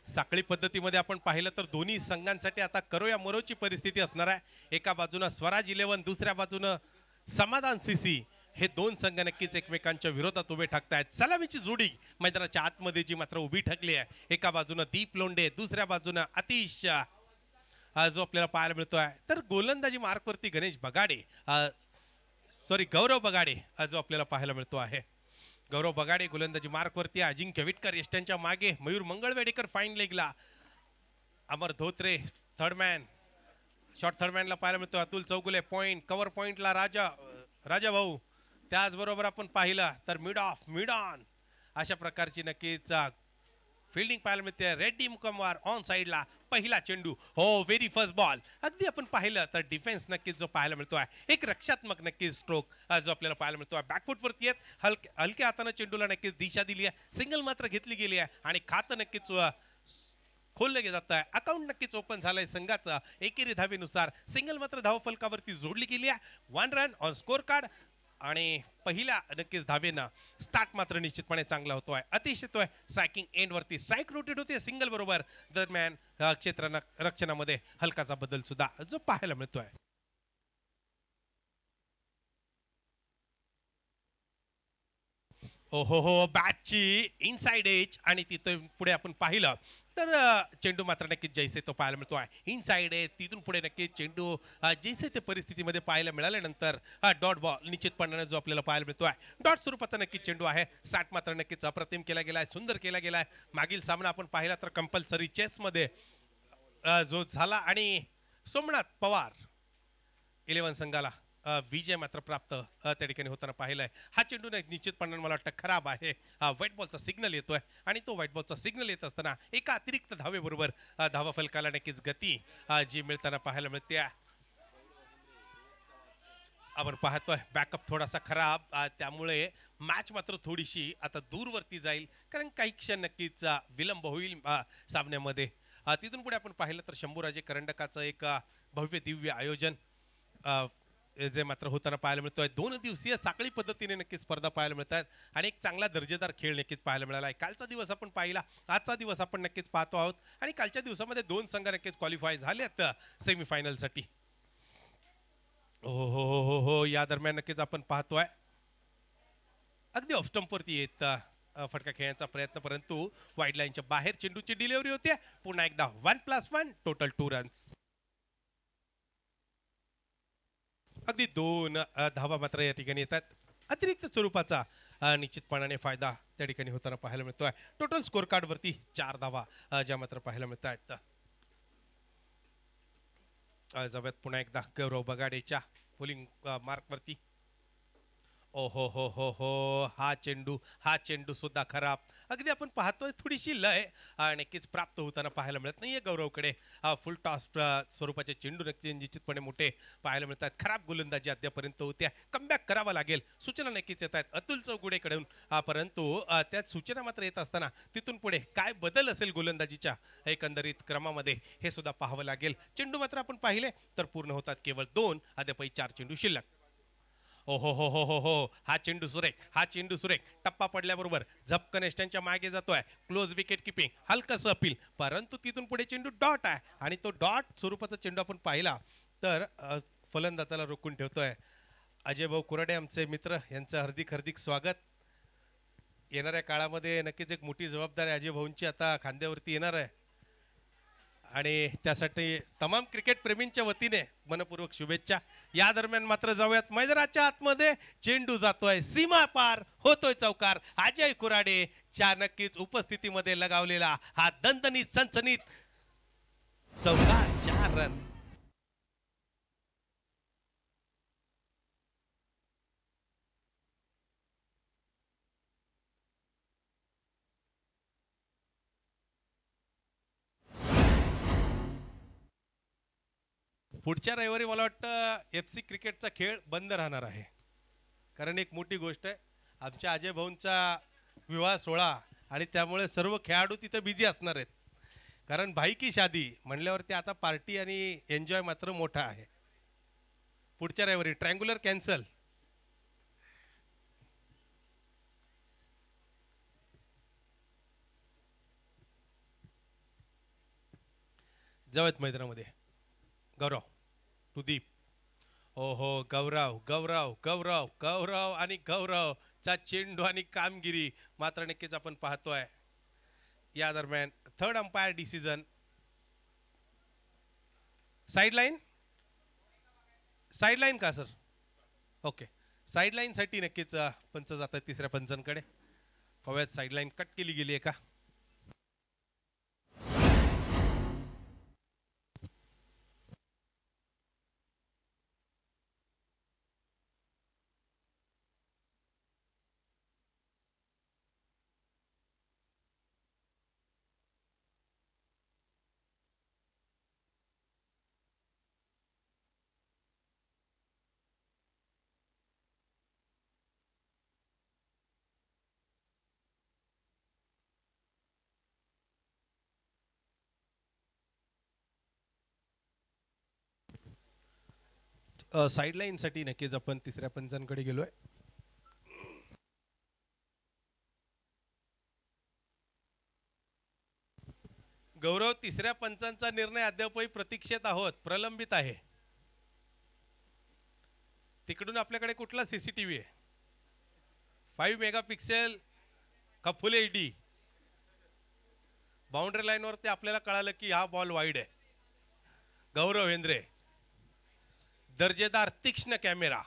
साखळी पद्धतीमध्ये आपण पाहिलं तर दोन्ही संघांसाठी आता करोया मरोची परिस्थिती असणार आहे. एका बाजूनं स्वराज 11, दुसऱ्या बाजूनं समाधान सीसी. हे दोन संघ नक्कीच एकमेकांच्या विरोधात उभे ठाकतायत. सलामीची जोडी मैदानाच्या आतमध्ये जी मात्र उभी ठाकली आहे. एका बाजूनं दीप लोंढे, दुसऱ्या बाजूनं आतिश जो आपल्याला पाहायला मिळतोय. तर गोलंदाजी मार्कवरती गणेश बगाडे, सॉरी गौरव बगाडे जो आपल्याला पाहायला मिळतो आहे. गौरव बगाडे गोलंदाजी मार्कवरती, अजिंक्य विटकर यष्ट्यांच्या मागे, मयूर मंगळवेडेकर फाईन लेगला, Amar Dhotre third man, short third मॅनला पाहायला मिळतो. अतुल चौगुले पॉइंट, कव्हर पॉइंटला राजा भाऊ. त्याचबरोबर आपण पाहिलं तर मिड ऑन अशा प्रकारची नक्कीच फिल्डिंग पाहायला मिळते. रेड्डी मुकमवार ऑन साईडला पहिला चेंडू, हो व्हेरी फर्स्ट बॉल. अगदी आपण पाहिलं तर डिफेन्स नक्कीच जो पाहायला मिळतो आहे, एक रक्षात्मक नक्कीच स्ट्रोक जो आपल्याला पाहायला मिळतो आहे. बॅकफुटवरती येत हलक्या हाताने चेंडूला नक्कीच दिशा दिली आहे. सिंगल मात्र घेतली गेली आहे आणि खातं नक्कीच खोललं जात आहे. अकाउंट नक्कीच ओपन झालंय संघाचं. एकेरी धावेनुसार सिंगल मात्र धावफलकावरती जोडली गेली आहे. 1 रन ऑन स्कोर कार्ड आणि पहिल्या नक्कीच धावेनं स्टार्ट मात्र निश्चितपणे चांगला होतोय. अतिशय येतोय स्ट्रायकिंग एंड वरती, स्ट्राईक रोटेट होते सिंगल बरोबर. दरम्यान क्षेत्र रक्षणामध्ये हलकाचा बदल सुद्धा जो पाहायला मिळतोय. हो हो, बॅटची इनसाइड एज आणि तिथं पुढे आपण पाहिलं तर चेंडू मात्र नक्कीच जैसे तो पाहायला मिळतो आहे. इनसाइड एज, तिथून पुढे नक्कीच चेंडू जैसे ते परिस्थितीमध्ये पाहायला मिळाल्यानंतर डॉट बॉल निश्चितपणाने जो आपल्याला पाहायला मिळतो आहे. डॉट स्वरूपाचा नक्कीच चेंडू आहे. स्टार्ट मात्र नक्कीच अप्रतिम केला गेलाय, सुंदर केला गेलाय. मागील सामना आपण पाहिला तर कंपल्सरी चेसमध्ये जो झाला आणि सोमनाथ पवार 11 संघाला विजय मात्र प्राप्त त्या ठिकाणी होताना पाहिलंय. हा चेंडू निश्चितपणे मला वाटतं खराब आहे. व्हाईट बॉलचा सिग्नल येतोय आणि तो व्हाईट बॉलचा सिग्नल येत असताना एका अतिरिक्त धावेबरोबर धावा फलकाला नक्कीच गती जी मिळताना पाहायला मिळते. आपण पाहतोय बॅकअप थोडासा खराब, त्यामुळे मॅच मात्र थोडीशी आता दूरवरती जाईल, कारण काही क्षण नक्कीच विलंब होईल सामन्यामध्ये. तिथून पुढे आपण पाहिलं तर शंभूराजे करंडकाचं एक भव्य दिव्य आयोजन जे मात्र होताना पाहायला मिळतोय. 2 दिवसीय साखळी पद्धतीने नक्कीच स्पर्धा पाहायला मिळतात आणि एक चांगला दर्जेदार खेळ नक्कीच पाहायला मिळाला आहे. कालचा दिवस आपण पाहिला, आजचा दिवस आपण नक्कीच पाहतो आहोत आणि कालच्या दिवसामध्ये 2 संघ नक्कीच क्वालिफाय झाले आहेत सेमीफायनलसाठी. हो, या दरम्यान नक्कीच आपण पाहतोय अगदी ऑफ स्टंपवरती येत फटका खेळण्याचा प्रयत्न, परंतु वाईड लाईनच्या बाहेर चेंडूची डिलिव्हरी होते. पुन्हा एकदा 1+1 टोटल 2 रन्स. अगदी 2 धावा मात्र या ठिकाणी येतात. अतिरिक्त स्वरूपाचा निश्चितपणाने फायदा त्या ठिकाणी होताना पाहायला मिळतोय. टोटल स्कोर कार्ड वरती 4 धावा ज्या मात्र पाहायला मिळत आहेत. जाऊयात पुन्हा एकदा गौरव बगाडेच्या बोलिंग मार्कवरती. ओ हो, हा चेंडू सुद्धा खराब. अगदी आपण पाहतोय थोडीशी लय नक्कीच प्राप्त होताना पाहायला मिळत नाहीये गौरवकडे. फुल टॉस स्वरूपाचे चेंडू नक्की निश्चितपणे मोठे पाहायला मिळतात. खराब गोलंदाजी अद्यापर्यंत होत्या. कमबॅक करावा लागेल, सूचना नक्कीच येत आहेत अतुल चौगुडेकडून. परंतु त्यात सूचना मात्र येत असताना तिथून पुढे काय बदल असेल गोलंदाजीच्या एकंदरीत क्रमामध्ये हे सुद्धा पाहावं लागेल. चेंडू मात्र आपण पाहिले तर पूर्ण होतात केवळ 2, अद्यापही 4 चेंडू शिल्लक. हो, हा चेंडू सुरेख टप्पा पडल्याबरोबर झपकन एष्ट्यांच्या मागे जातोय. क्लोज विकेट किपिंग, हलकस अपील, परंतु तिथून पुढे चेंडू डॉट आहे आणि तो डॉट स्वरूपाचा चेंडू आपण पाहिला तर फलंदाजाला रोखून ठेवतोय. अजय भाऊ कुराडे आमचे मित्र, यांचं हार्दिक हार्दिक स्वागत. येणाऱ्या काळामध्ये नक्कीच एक मोठी जबाबदारी अजय भाऊंची आता खांद्यावरती येणार आहे आणि त्यासाठी तमाम क्रिकेट प्रेमींच्या वतीने मनपूर्वक शुभेच्छा. या दरम्यान मात्र जाऊयात मैदानाच्या आतमध्ये. चेंडू जातोय सीमा पार, होतोय चौकार. अजय कुराडे च्या नक्कीच उपस्थितीमध्ये लगावलेला हा दणदणीत सनसनीत चौकार, 4 रन. पुढच्या रविवारी मला वाटतं एफ सी क्रिकेटचा खेळ बंद राहणार आहे, कारण एक मोठी गोष्ट आहे, आमच्या अजय भाऊंचा विवाह सोहळा आणि त्यामुळे सर्व खेळाडू तिथे बिझी असणार आहेत. कारण भाई की शादी म्हणल्यावरती आता पार्टी आणि एन्जॉय मात्र मोठा आहे. पुढच्या रविवारी ट्रँग्युलर कॅन्सल. जवळ मैदानामध्ये गौरव टू दीप. ओहो गौरव गौरव गौरव गौरव आणि गौरवचा चेंडू आणि कामगिरी मात्र नक्कीच आपण पाहतोय. या दरम्यान third umpire decision sideline sideline का सर? ओके साइडलाइन साठी नक्कीच पंच जातात तिसऱ्या पंचांकडे. पाहूयात साइडलाइन कट केली गेली आहे का. साइडलाइन साठी नक्कीच आपण तिसऱ्या पंचांकडे गेलोय. गौरव तिसऱ्या पंचांचा निर्णय अद्यापही प्रतीक्षेत आहोत, प्रलंबित आहे. तिकडून आपल्याकडे कुठला सीसीटीव्ही आहे? 5 मेगापिक्सेल का फुल एचडी? बाउंड्री लाईन वरती आपल्याला कळालं की हा बॉल वाईड आहे. गौरव हेंद्रे दर्जेदार तीक्ष्ण कॅमेरा.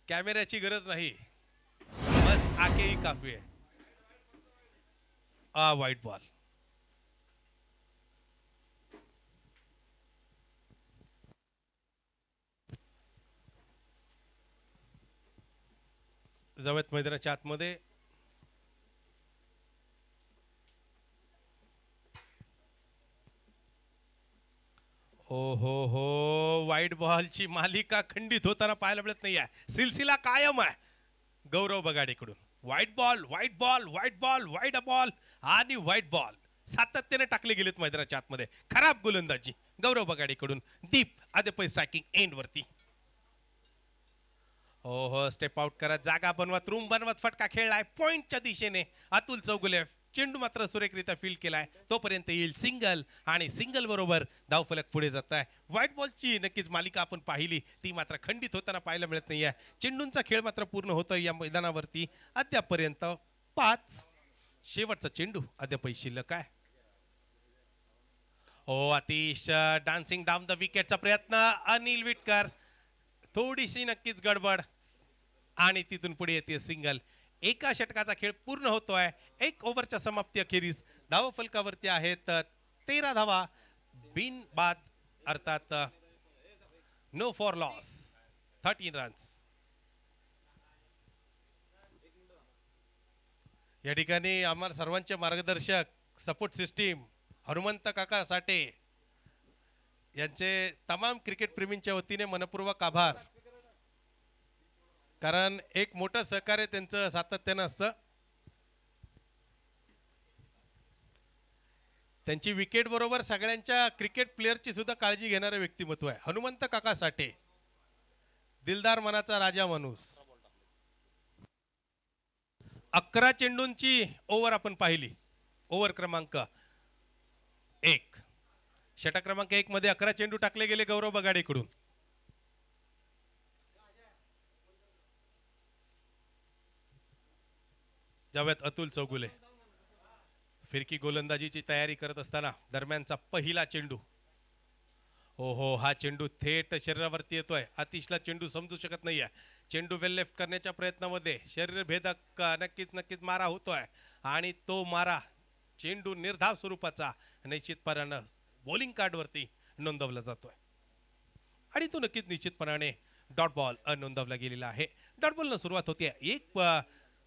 कॅमेऱ्याची गरज नाही, बस आके ही काफी आहे. वाईट बॉल. जवळ मैदानाच्या आतमध्ये हो वाईट बॉलची मालिका खंडित होताना पाहायला मिळत नाहीये. सिलसिला कायम आहे गौरव बगाडेकडून. White ball white ball white ball white ball आणि व्हाईट बॉल सातत्याने टाकले गेलेत मैदानाच्या आतमध्ये. खराब गोलंदाजी गौरव बगाडेकडून. दीप अद्याप स्ट्रायकिंग एंड वरती. हो स्टेप आउट करत जागा बनवत रूम बनवत फटका खेळलाय पॉइंटच्या दिशेने. अतुल चौगुले चेंडू मात्र सुरेखरित्या फील्ड केलाय. तोपर्यंत येईल सिंगल आणि सिंगल बरोबर धावफलक पुढे जात आहे. व्हाईट बॉलची नक्कीच मालिका आपण पाहिली, ती मात्र खंडित होताना पाहायला मिळत नाहीये. चेंडूंचा खेळ मात्र पूर्ण होतोय या मैदानावरती. अद्यापर्यंत 5. शेवटचा चेंडू अद्याप शिल्लक आहे. हो अतिश डान्सिंग डाऊन द विकेटचा प्रयत्न अनिल विटकर. थोडीशी नक्कीच गडबड आणि तिथून पुढे येते सिंगल. एका षटकाचा खेळ पूर्ण होतोय. 1 ओव्हरच्या समाप्ती अखेरीस धाव फलकावरती आहेत 13 धावा बिन बाद अर्थात नो फॉर लॉस 13 रन्स. या ठिकाणी आम्हाला सर्वांचे मार्गदर्शक सपोर्ट सिस्टीम हनुमंत काका साठे यांचे तमाम क्रिकेट प्रेमींच्या वतीने मनपूर्वक आभार. कारण एक मोठं सहकार्य त्यांचं सातत्यानं असतं. त्यांची विकेट बरोबर सगळ्यांच्या क्रिकेट प्लेयरची सुद्धा काळजी घेणारे व्यक्तिमत्व आहे हनुमंत काका साठे. दिलदार मनाचा राजा माणूस. 11 चेंडूंची ओव्हर आपण पाहिली. ओव्हर क्रमांक 1. षटक क्रमांक 1 मध्ये 11 चेंडू टाकले गेले गौरव बगाडेकडून. जावेत अतुल चौगुले फिरकी गोलंदाजीची तयारी करत असताना दरम्यानचा पहिला चेंडू. हो हा चेंडू थेट शरीरावरती येतोय. आतिशला चेंडू समजू शकत नाहीये. चेंडू वेल लेफ्ट करण्याच्या प्रयत्नामध्ये शरीर भेदक नक्कीच मारा होतोय आणि तो मारा चेंडू निर्धाव स्वरूपाचा निश्चितपणाने बॉलिंग कार्ड वरती नोंदवला जातोय आणि तो नक्कीच निश्चितपणाने डॉट बॉल नोंदवला गेलेला आहे. डॉट बॉल न सुरुवात होते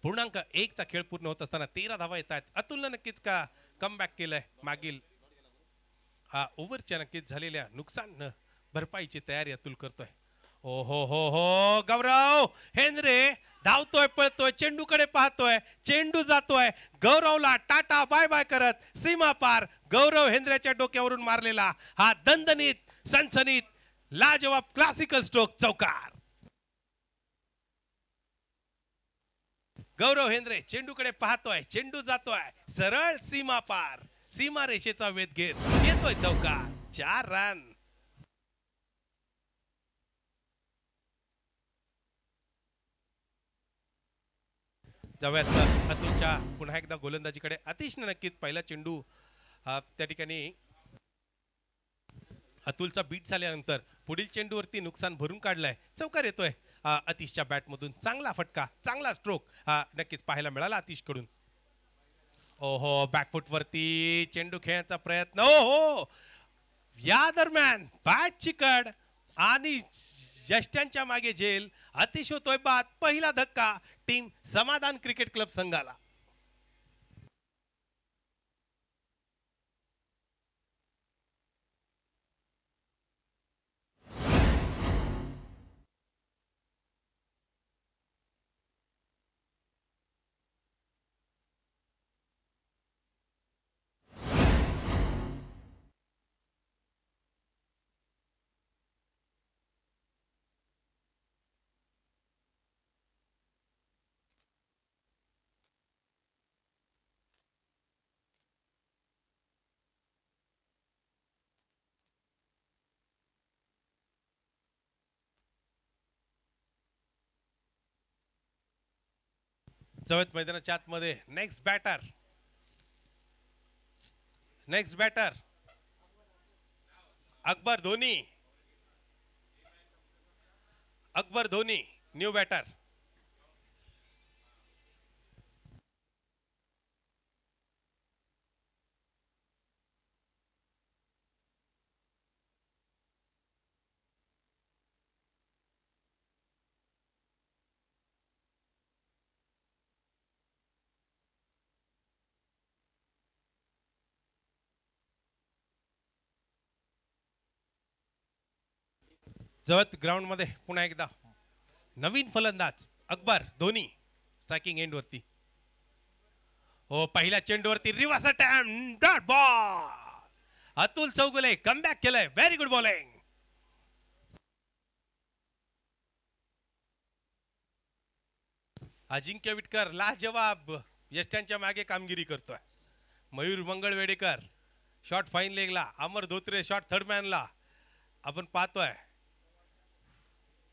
1.1 चा खेळ पूर्ण होत असताना 13 धावा येत आहेत. अतुलनं नक्कीच का कमबॅक केलंय. मागील ओव्हरच्या नक्कीच झालेल्या नुकसान भरपाईची तयारी अतुल करतोय. हो गौरव हेंद्रे धावतोय पळतोय चेंडूकडे पाहतोय. चेंडू जातोय गौरवला टाटा बाय बाय करत सीमा पार. गौरव हेंद्रेच्या डोक्यावरून मारलेला हा दणदणीत सनसनीत लाजवाब क्लासिकल स्ट्रोक चौकार. गौरव हेंद्रे चेंडूकडे पाहतोय. चेंडू जातोय सरळ सीमा पार, सीमा रेषेचा वेध घेत येतोय चौकार. 4 रन. जाऊयात अतुलच्या पुन्हा एकदा गोलंदाजीकडे. अतिशय नक्कीच पहिला चेंडू त्या ठिकाणी अतुलचा बीट झाल्यानंतर पुढील चेंडूवरती नुकसान भरून काढलंय. चौकार येतोय अतिशच्या बॅटमधून. चांगला फटका, चांगला स्ट्रोक नक्कीच पाहायला मिळाला अतिशकडून. ओहो, बॅकफुट वरती चेंडू खेळण्याचा प्रयत्न. ओहो, या दरम्यान बॅट चिकड आणि यष्ट्यांच्या मागे झेल. अतिश होतोय बाद. पहिला धक्का टीम समाधान क्रिकेट क्लब संघाला. जवळ मैदानाच्या आतमध्ये next batter Akbar Dhoni new batter. जवळ ग्राउंड मध्ये पुन्हा एकदा नवीन फलंदाज अकबर धोनी स्ट्रायकिंग एंड वरती. हो, पहिल्या चेंडूवरती reverse attempt, dot ball. Atul Chougule comeback केलंय. Very good bowling. Ajinkya Vitkar लाजवाब यष्ट्यांच्या मागे कामगिरी करतोय. मयूर मंगळवेडेकर शॉट फाईन लेगला. अमर धोत्रे शॉट थर्ड मॅनला. आपण पाहतोय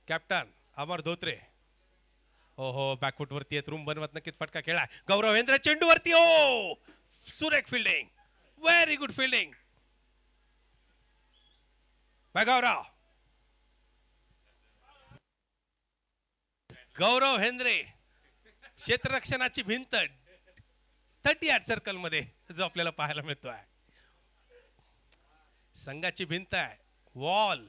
कॅप्टन अमर धोत्रे. हो, बॅकफुट वरती रूम बनवत नक्कीच फटका खेळा. गौरवेंद्र चेंडूवरती. ओ, सुरेख फिल्डिंग, व्हेरी गुड फिल्डिंग. गौरव हेंद्रे क्षेत्ररक्षणाची भिंत 38 सर्कल मध्ये जो आपल्याला पाहायला मिळतोय. संघाची भिंत आहे वॉल.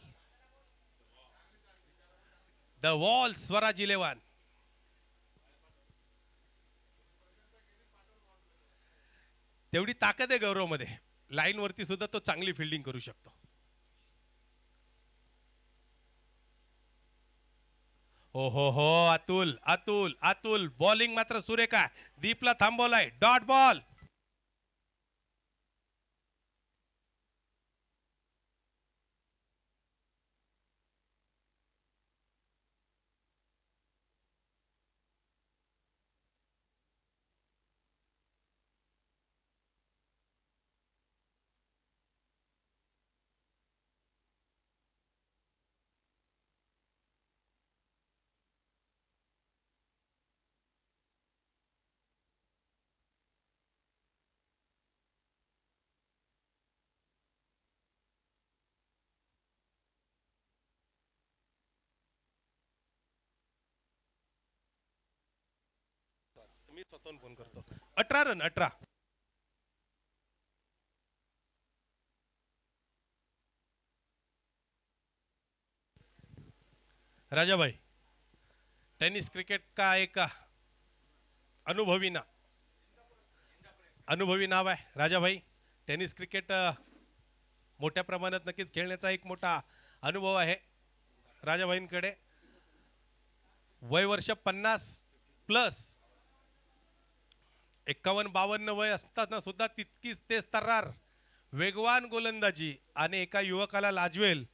The wall Swaraj 11. तेवढी ताकद आहे गौरव मध्ये. लाईन वरती सुद्धा तो चांगली फिल्डिंग करू शकतो. हो, अतुल बॉलिंग मात्र सुरेख आहे. दीपला थांबवलाय. Dot ball. मी स्वतःहून फोन करतो. 18 रन. 18. राजा भाई, टेनिस क्रिकेट का एक अनुभवी नाव आहे राजा भाई. टेनिस क्रिकेट मोठ्या प्रमाणात नक्कीच खेळण्याचा एक मोठा अनुभव आहे राजाभाईंकडे. वय वर्ष 50 प्लस. 51-52 वय असताना सुद्धा तितकीच तेज तर्रार वेगवान गोलंदाजी आणि एका युवकाला लाजवेल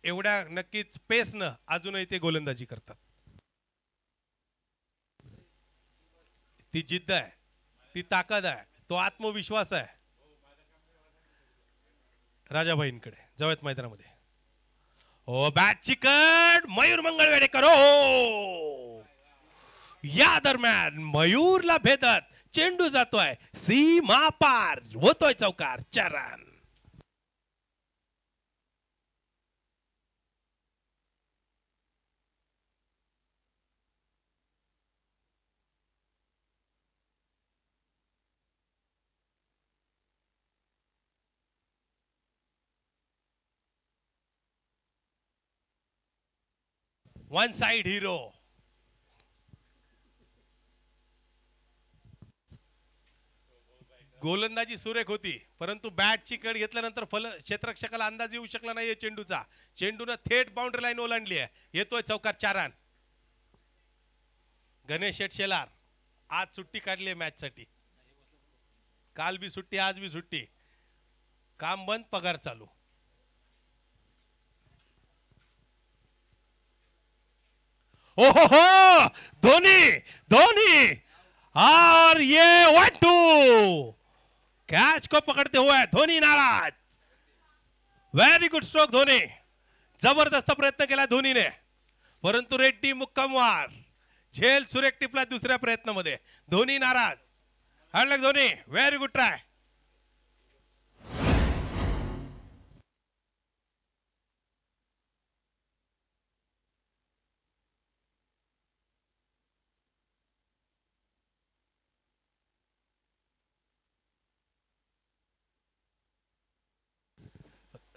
एवढ्या नक्कीच पेसनं अजूनही ते गोलंदाजी करतात. ती जिद्द आहे, ती ताकद आहे, तो आत्मविश्वास आहे राजाभाईंकडे जवळ मैदानामध्ये. हो बॅट चिकट मयूर मंगळवेडेकर हो. या दरम्यान मयूरला भेदत चेंडू जातोय सीमा पार होतोय चौकार 4 रन. One side hero. गोलंदाजी सुरेख होती परंतु बॅटची कड घेतल्यानंतर क्षेत्ररक्षकाला अंदाज येऊ शकला नाहीये चेंडूचा. चेंडूनं थेट बाउंड्री लाईन ओलांडली आहे. येतोय चौकार 4 रन. गणेश शेठ शेलार आज सुट्टी काढली आहे मॅच साठी. काल बी सुट्टी आज बी सुट्टी. काम बंद पगार चालू. ओहो धोनी धोनी और ये 1-2 कैच को पकड़ते हुए धोनी नाराज. Very good stroke Dhoni. जबरदस्त प्रयत्न केला धोनीने परंतु रेड्डी मुक्कामवार. झेल सुरेख टिपला दुसऱ्या प्रयत्नामध्ये. धोनी नाराज. Hard Dhoni very good try.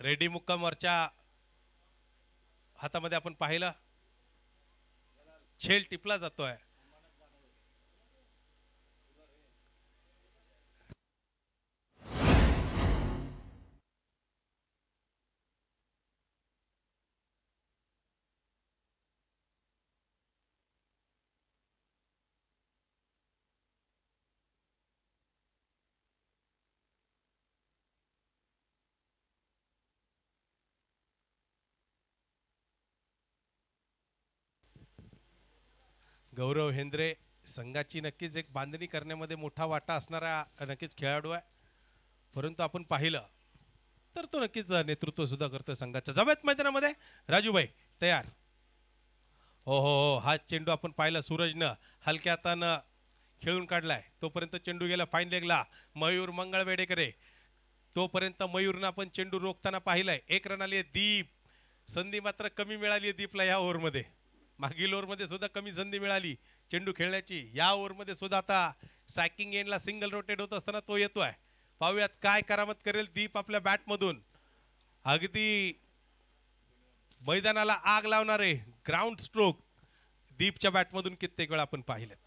Reddy मुक्कामवरच्या हातामध्ये आपण पाहिलं झेल टिपला जातोय. गौरव हेंद्रे संघाची नक्कीच एक बांधणी करण्यामध्ये मोठा वाटा असणारा नक्कीच खेळाडू आहे परंतु आपण पाहिलं तर तो नक्कीच नेतृत्व सुद्धा करतोय संघाच्या. जवळ मैदानामध्ये राजूभाई तयार. हो हो हो हा चेंडू आपण पाहिला सूरजनं हलक्या हातानं खेळून काढलाय. तोपर्यंत चेंडू गेला फाईन लेगला मयूर मंगळवेडेकरे. तोपर्यंत मयूरनं आपण चेंडू रोखताना पाहिलाय. 1 रन आली. दीप संधी मात्र कमी मिळाली दीपला या ओव्हरमध्ये. मागील ओव्हरमध्ये सुद्धा कमी संधी मिळाली चेंडू खेळण्याची. या ओव्हरमध्ये सुद्धा आता स्ट्रायकिंग एंडला सिंगल रोटेट होत असताना तो येतोय. पाहूयात काय करामत करेल दीप आपल्या बॅटमधून. अगदी मैदानाला आग लावणारे ग्राउंड स्ट्रोक दीपच्या बॅटमधून कित्येक वेळा आपण पाहिले.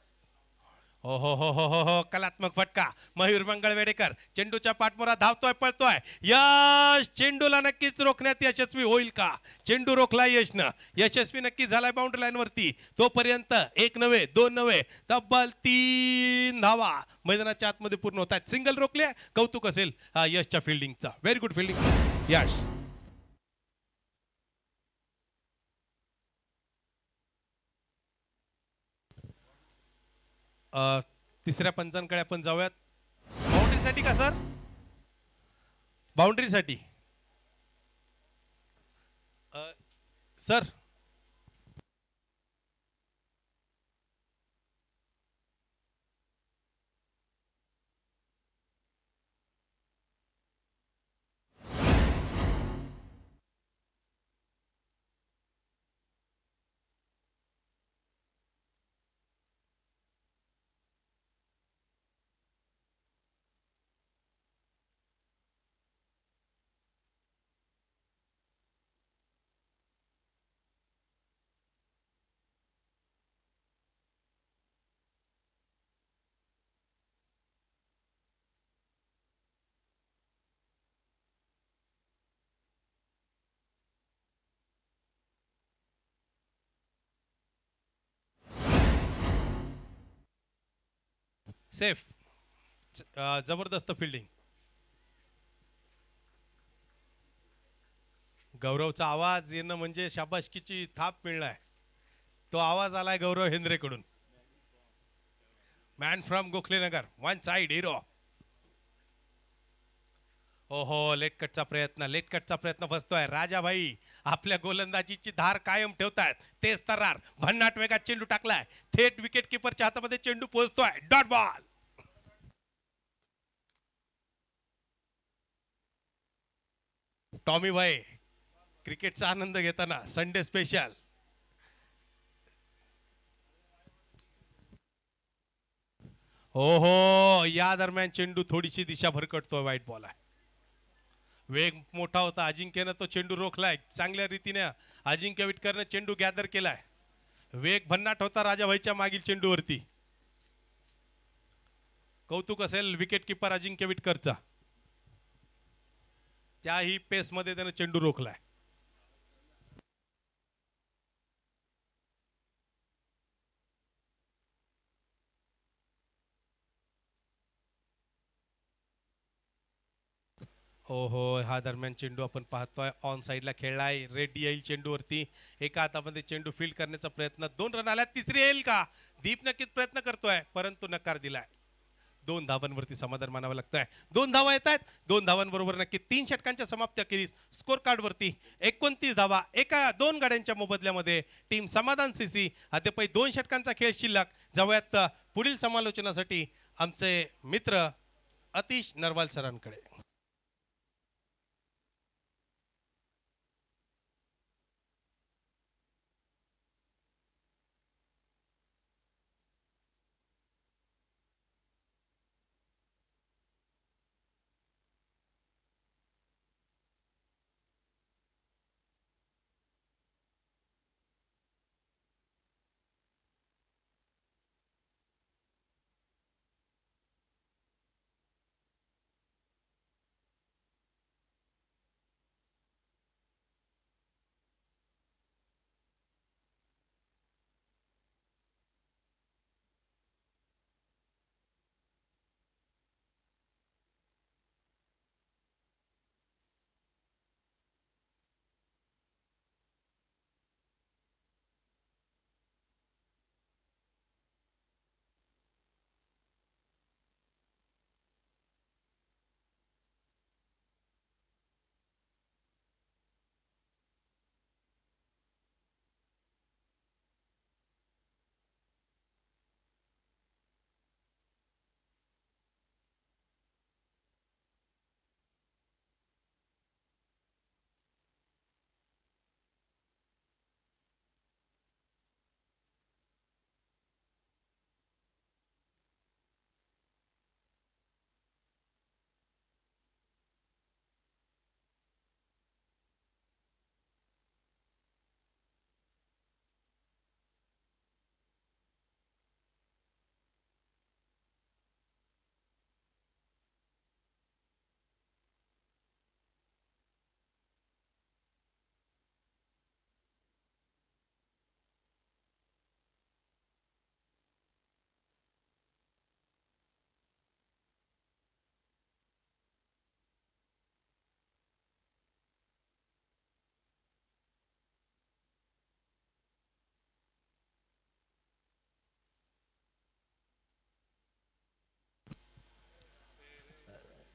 हो हो हो हो हो हो कलात्मक फटका मयूर मंगळवेडेकर. चेंडूच्या पाठमोरा धावतोय पळतोय. यश चेंडूला नक्कीच रोखण्यात यशस्वी होईल का. चेंडू रोखला यशनं. यशस्वी नक्की झालाय बाउंड्री लाईन वरती. तोपर्यंत 1 नव्हे 2 नव्हे तब्बल 3 धावा मैदानाच्या आतमध्ये पूर्ण होत आहेत. सिंगल रोखले कौतुक असेल यशच्या फिल्डिंगचा. Very good fielding Yash. तिसऱ्या पंचांकडे आपण जाऊयात. बाउंड्रीसाठी का सर. बाउंड्रीसाठी सर. सेफ. जबरदस्त फिल्डिंग. गौरवचा आवाज येणं म्हणजे शाबासकीची थाप मिळणार. तो आवाज आलाय गौरव हेंद्रेकडून. Man from Gokhalenagar one side hero. ओहो, लेट कटचा प्रयत्न फसतोय. राजाभाई आपल्या गोलंदाजीची धार कायम ठेवतायत. तेच तरार भन्नाट वेगात चेंडू टाकलाय. थेट विकेट किपरच्या हातामध्ये चेंडू पोहोचतोय. Dot ball. टॉमी भाई क्रिकेटचा आनंद घेताना संडे स्पेशल. हो हो, या दरम्यान चेंडू थोडीशी दिशा भरकटतोय. वाईट बॉल आहे. वेग मोठा होता. अजिंक्यनं तो चेंडू रोखलाय चांगल्या रीतीने. अजिंक्य विटकरनं चेंडू गॅदर केलाय. वेग भन्नाट होता राजाभाईच्या मागील चेंडूवरती. कौतुक असेल विकेट किपर अजिंक्य विटकरचा. त्याही पेस मध्ये त्यानं चेंडू रोखलाय. हो हो, हा दरम्यान चेंडू आपण पाहतोय ऑन साइडला खेळलाय. रेड्डी येईल चेंडूवरती. एका हातामध्ये चेंडू फील्ड करण्याचा प्रयत्न. 2 रन आल्या. तिसरी येईल का? दीप नक्कीच प्रयत्न करतोय परंतु नकार दिलाय. 2 धावांवरती समाधान मानावं लागतंय. 2 धावा येत आहेत. 2 धावांबरोबर नक्की 3 षटकांच्या समाप्ती अखेरीस स्कोर कार्ड वरती 29 धावा एका 2 गाड्यांच्या मोबदल्यामध्ये. टीम समाधान सीसी अद्यापही 2 षटकांचा खेळ शिल्लक. जाऊयात पुढील समालोचनासाठी आमचे मित्र अतिश नरवाल सरांकडे.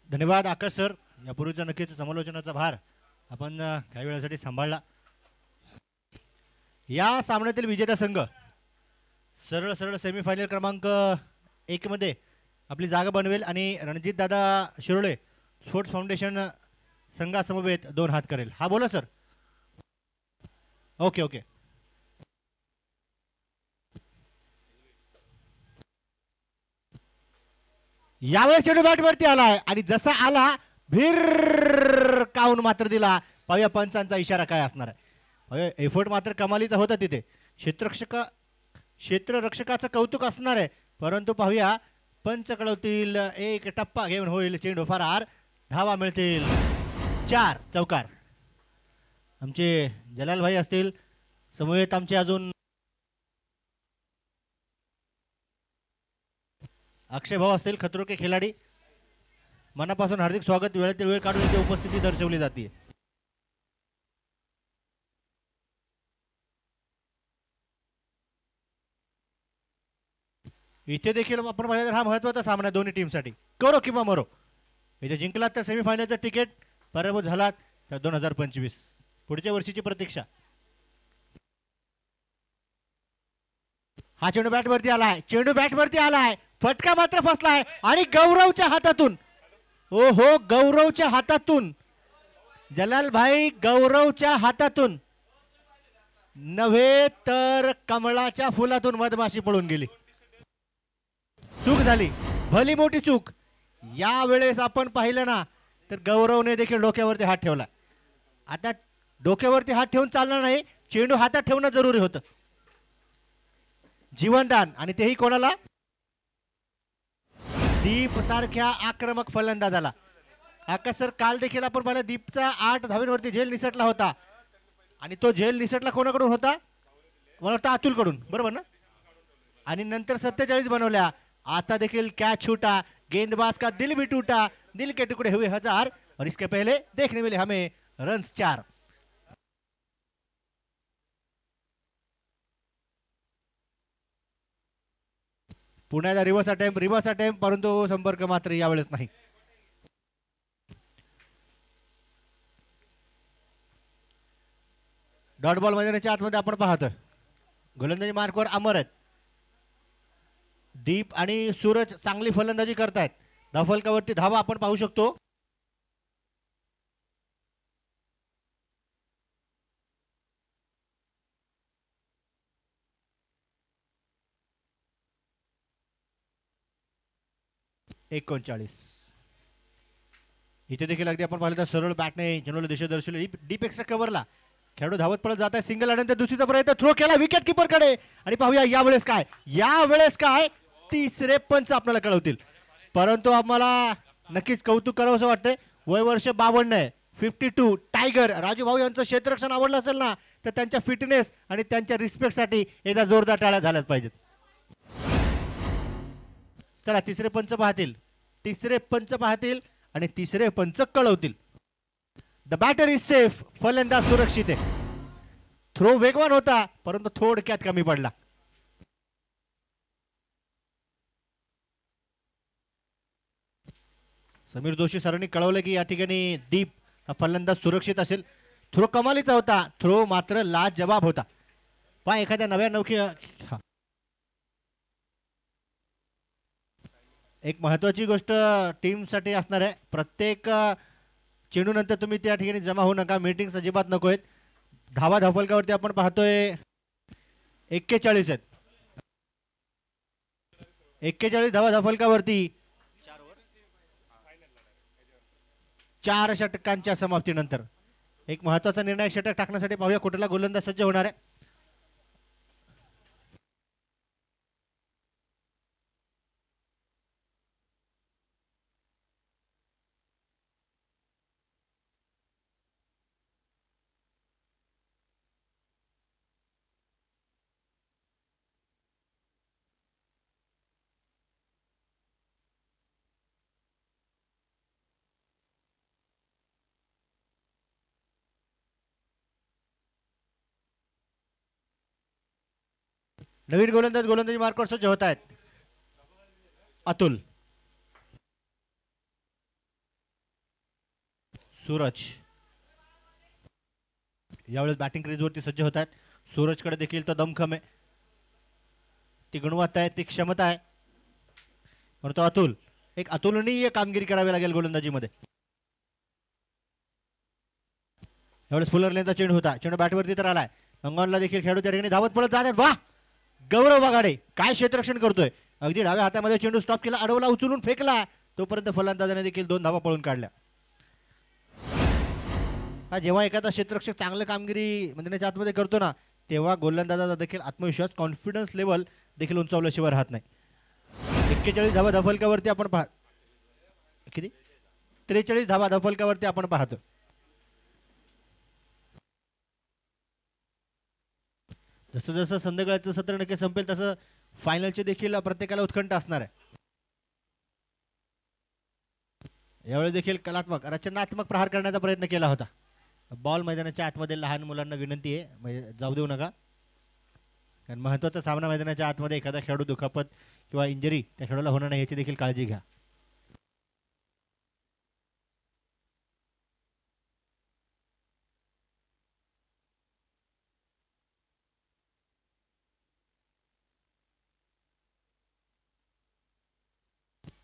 धन्यवाद आकाश सर. यापूर्वीचा नक्कीच समालोचनाचा भार आपण काही वेळासाठी सांभाळला. या सामन्यातील विजेता संघ सरळ सरळ सेमीफायनल क्रमांक 1 मध्ये आपली जागा बनवेल आणि रणजित दादा शिरोळे स्पोर्ट्स फाउंडेशन संघासमवेत 2 हात करेल. हा बोला सर. Okay okay. यावेळेस चेंडू बॅटवरती आलाय आणि जसा आला भिर काऊन मात्र दिला. पाहूया पंचांचा इशारा काय असणार आहे. एफर्ट मात्र कमालीचा होता तिथे. क्षेत्ररक्षकाचं कौतुक असणार आहे परंतु पाहूया पंच कळवतील. एक टप्पा घेऊन होईल चेंडू फरार. धावा मिळतील 4 चौकार. आमचे जलाल भाई असतील समवेत आमचे अजून अक्षय भाऊ असतील खतरो के खिलाडी. मनापासून हार्दिक स्वागत. वेळेतील वेळ काढून इथे उपस्थिती दर्शवली जाते. इथे देखील आपण पाहिलं तर हा महत्वाचा सामना दोन्ही टीमसाठी. करो किंवा मरो. इथे जिंकलात तर सेमीफायनलचं तिकीट, पराभूत झालात तर 2025 पुढच्या वर्षीची प्रतीक्षा. हा चेंडू बॅट वरती आलाय, चेंडू बॅट वरती आलाय, फटका मात्र फसलाय आणि गौरवच्या हातातून, ओ हो गौरवच्या हातातून, जलाल भाई गौरवच्या हातातून नव्हे तर कमळाच्या फुलातून मधमाशी पळून गेली. चूक झाली, भली मोठी चूक. या वेळेस आपण पाहिलं ना तर गौरवने देखील डोक्यावरती हात ठेवला. आता डोक्यावरती हात ठेवून चालणार नाही, चेंडू हातात ठेवणं जरुरी होतं. जीवनदान, आणि तेही कोणाला? दीप सारख्या आक्रमक फलंदाजाला. आकाश सर, काल देखील आपण पाहिलं दीपचा 8 धावेवरती झेल निसटला होता आणि तो झेल निसटला कोणाकडून होता? मला वाटतं अतुल कडून, बरोबर ना? आणि नंतर 47 बनवल्या. आता देखील कॅच छूटा, गेंदबाज का दिल भी टूटा, दिल के टुकड़े हुए हजार, और इसके पहले देखने मिले हमें रन्स 4. पुण्याचा रिव्हर्स अटेम्प्ट, परंतु संपर्क मात्र यावेळेस नाही. डॉट बॉल मैदानाच्या आतमध्ये आपण पाहतोय गोलंदाजी मार्कवर अमर आहेत. दीप आणि सूरज चांगली फलंदाजी करतायत. धावफलकावरती धावा आपण पाहू शकतो. इथे देखील अगदी आपण पाहिलं तर सरळ बॅटने चेंडूला दिशा दर्शवली. डीप एक्स्ट्रा कव्हरला खेळाडू धावत पळत जात आहे. सिंगल आल्यानंतर दुसरीचा प्रयत्न, थ्रो केला विकेट कीपर कडे, आणि पाहूया यावेळेस काय तिसरे पंच आपल्याला कळवतील. परंतु आम्हाला नक्कीच कौतुक करावं असं वाटतंय. वय वर्ष 52 आहे, 52. टायगर राजू भाऊ यांचं क्षेत्ररक्षण आवडलं असेल ना तर त्यांच्या फिटनेस आणि त्यांच्या रिस्पेक्टसाठी एकदा जोरदार टाळ्या झाल्याच पाहिजेत. चला तिसरे पंच पाहतील आणि तिसरे पंच कळवतील. द बॅटर इज सेफ, फलंदाज सुरक्षित आहे. थ्रो वेगवान होता परंतु थोडक्यात कमी पडला. समीर जोशी सरांनी कळवलं की या ठिकाणी दीप हा फलंदाज सुरक्षित असेल. थ्रो कमालीचा होता, थ्रो मात्र लाजवाब होता. पहा एखाद्या नव्या एक महत्वाची गोष्ट टीमसाठी असणार आहे, प्रत्येक चेंडू नंतर तुम्ही त्या ठिकाणी जमा होऊ नका, मीटिंग अजिबात नको आहेत. धावा धावफलकावरती आपण पाहतोय 41 आहेत. 41 धावा धावफलकावरती 4 षटकांच्या समाप्तीनंतर एक महत्वाचा निर्णायक षटक टाकण्यासाठी पाहूया कुठला गोलंदाज सज्ज होणार आहे. नवीन गोलंदाजी मार्कवर सज्ज होत आहेत. अतुल, सूरज यावेळेस बॅटिंग क्रीजवरती सज्ज होत आहेत. सूरजकडे देखील तो दमखम आहे, ती गुणवत्ता आहे, ती क्षमता आहे. परंतु अतुलनीय कामगिरी करावी लागेल गोलंदाजीमध्ये. यावेळेस फुलर लेनचा चेंडू होता, चेंडू बॅटवरती तर आलाय. अंगणला देखील खेळाडू त्या ठिकाणी धावत पळत जातात. वाह, गौरव वाघाडे काय क्षेत्ररक्षण करतोय. अगदी डाव्या हातामध्ये चेंडू स्टॉप केला, अडवला, उचलून फेकला, तोपर्यंत फलंदाजाने देखील 2 धावा पळून काढल्या. जेव्हा एखादा क्षेत्ररक्षक चांगलं कामगिरी मैदानाच्या आतमध्ये करतो ना तेव्हा गोलंदाजाचा देखील आत्मविश्वास, कॉन्फिडन्स लेवल देखील उंचावल्याशिवाय राहत नाही. 41 धावा धावफलकावरती आपण किती 43 धावा धावफलकावरती आपण पाहतो. जसं जसं संध्याकाळचं सत्र नक्की संपेल तसं फायनलचे देखील प्रत्येकाला उत्कंठ असणार आहे. यावेळी देखील कलात्मक रचनात्मक प्रहार करण्याचा प्रयत्न केला होता. बॉल मैदानाच्या आतमध्ये लहान मुलांना विनंती आहे, म्हणजे जाऊ देऊ नका, कारण महत्त्वाचा सामना मैदानाच्या आतमध्ये एखादा खेळाडू दुखापत किंवा इंजरी त्या खेळाडूला होणार नाही याची देखील काळजी घ्या.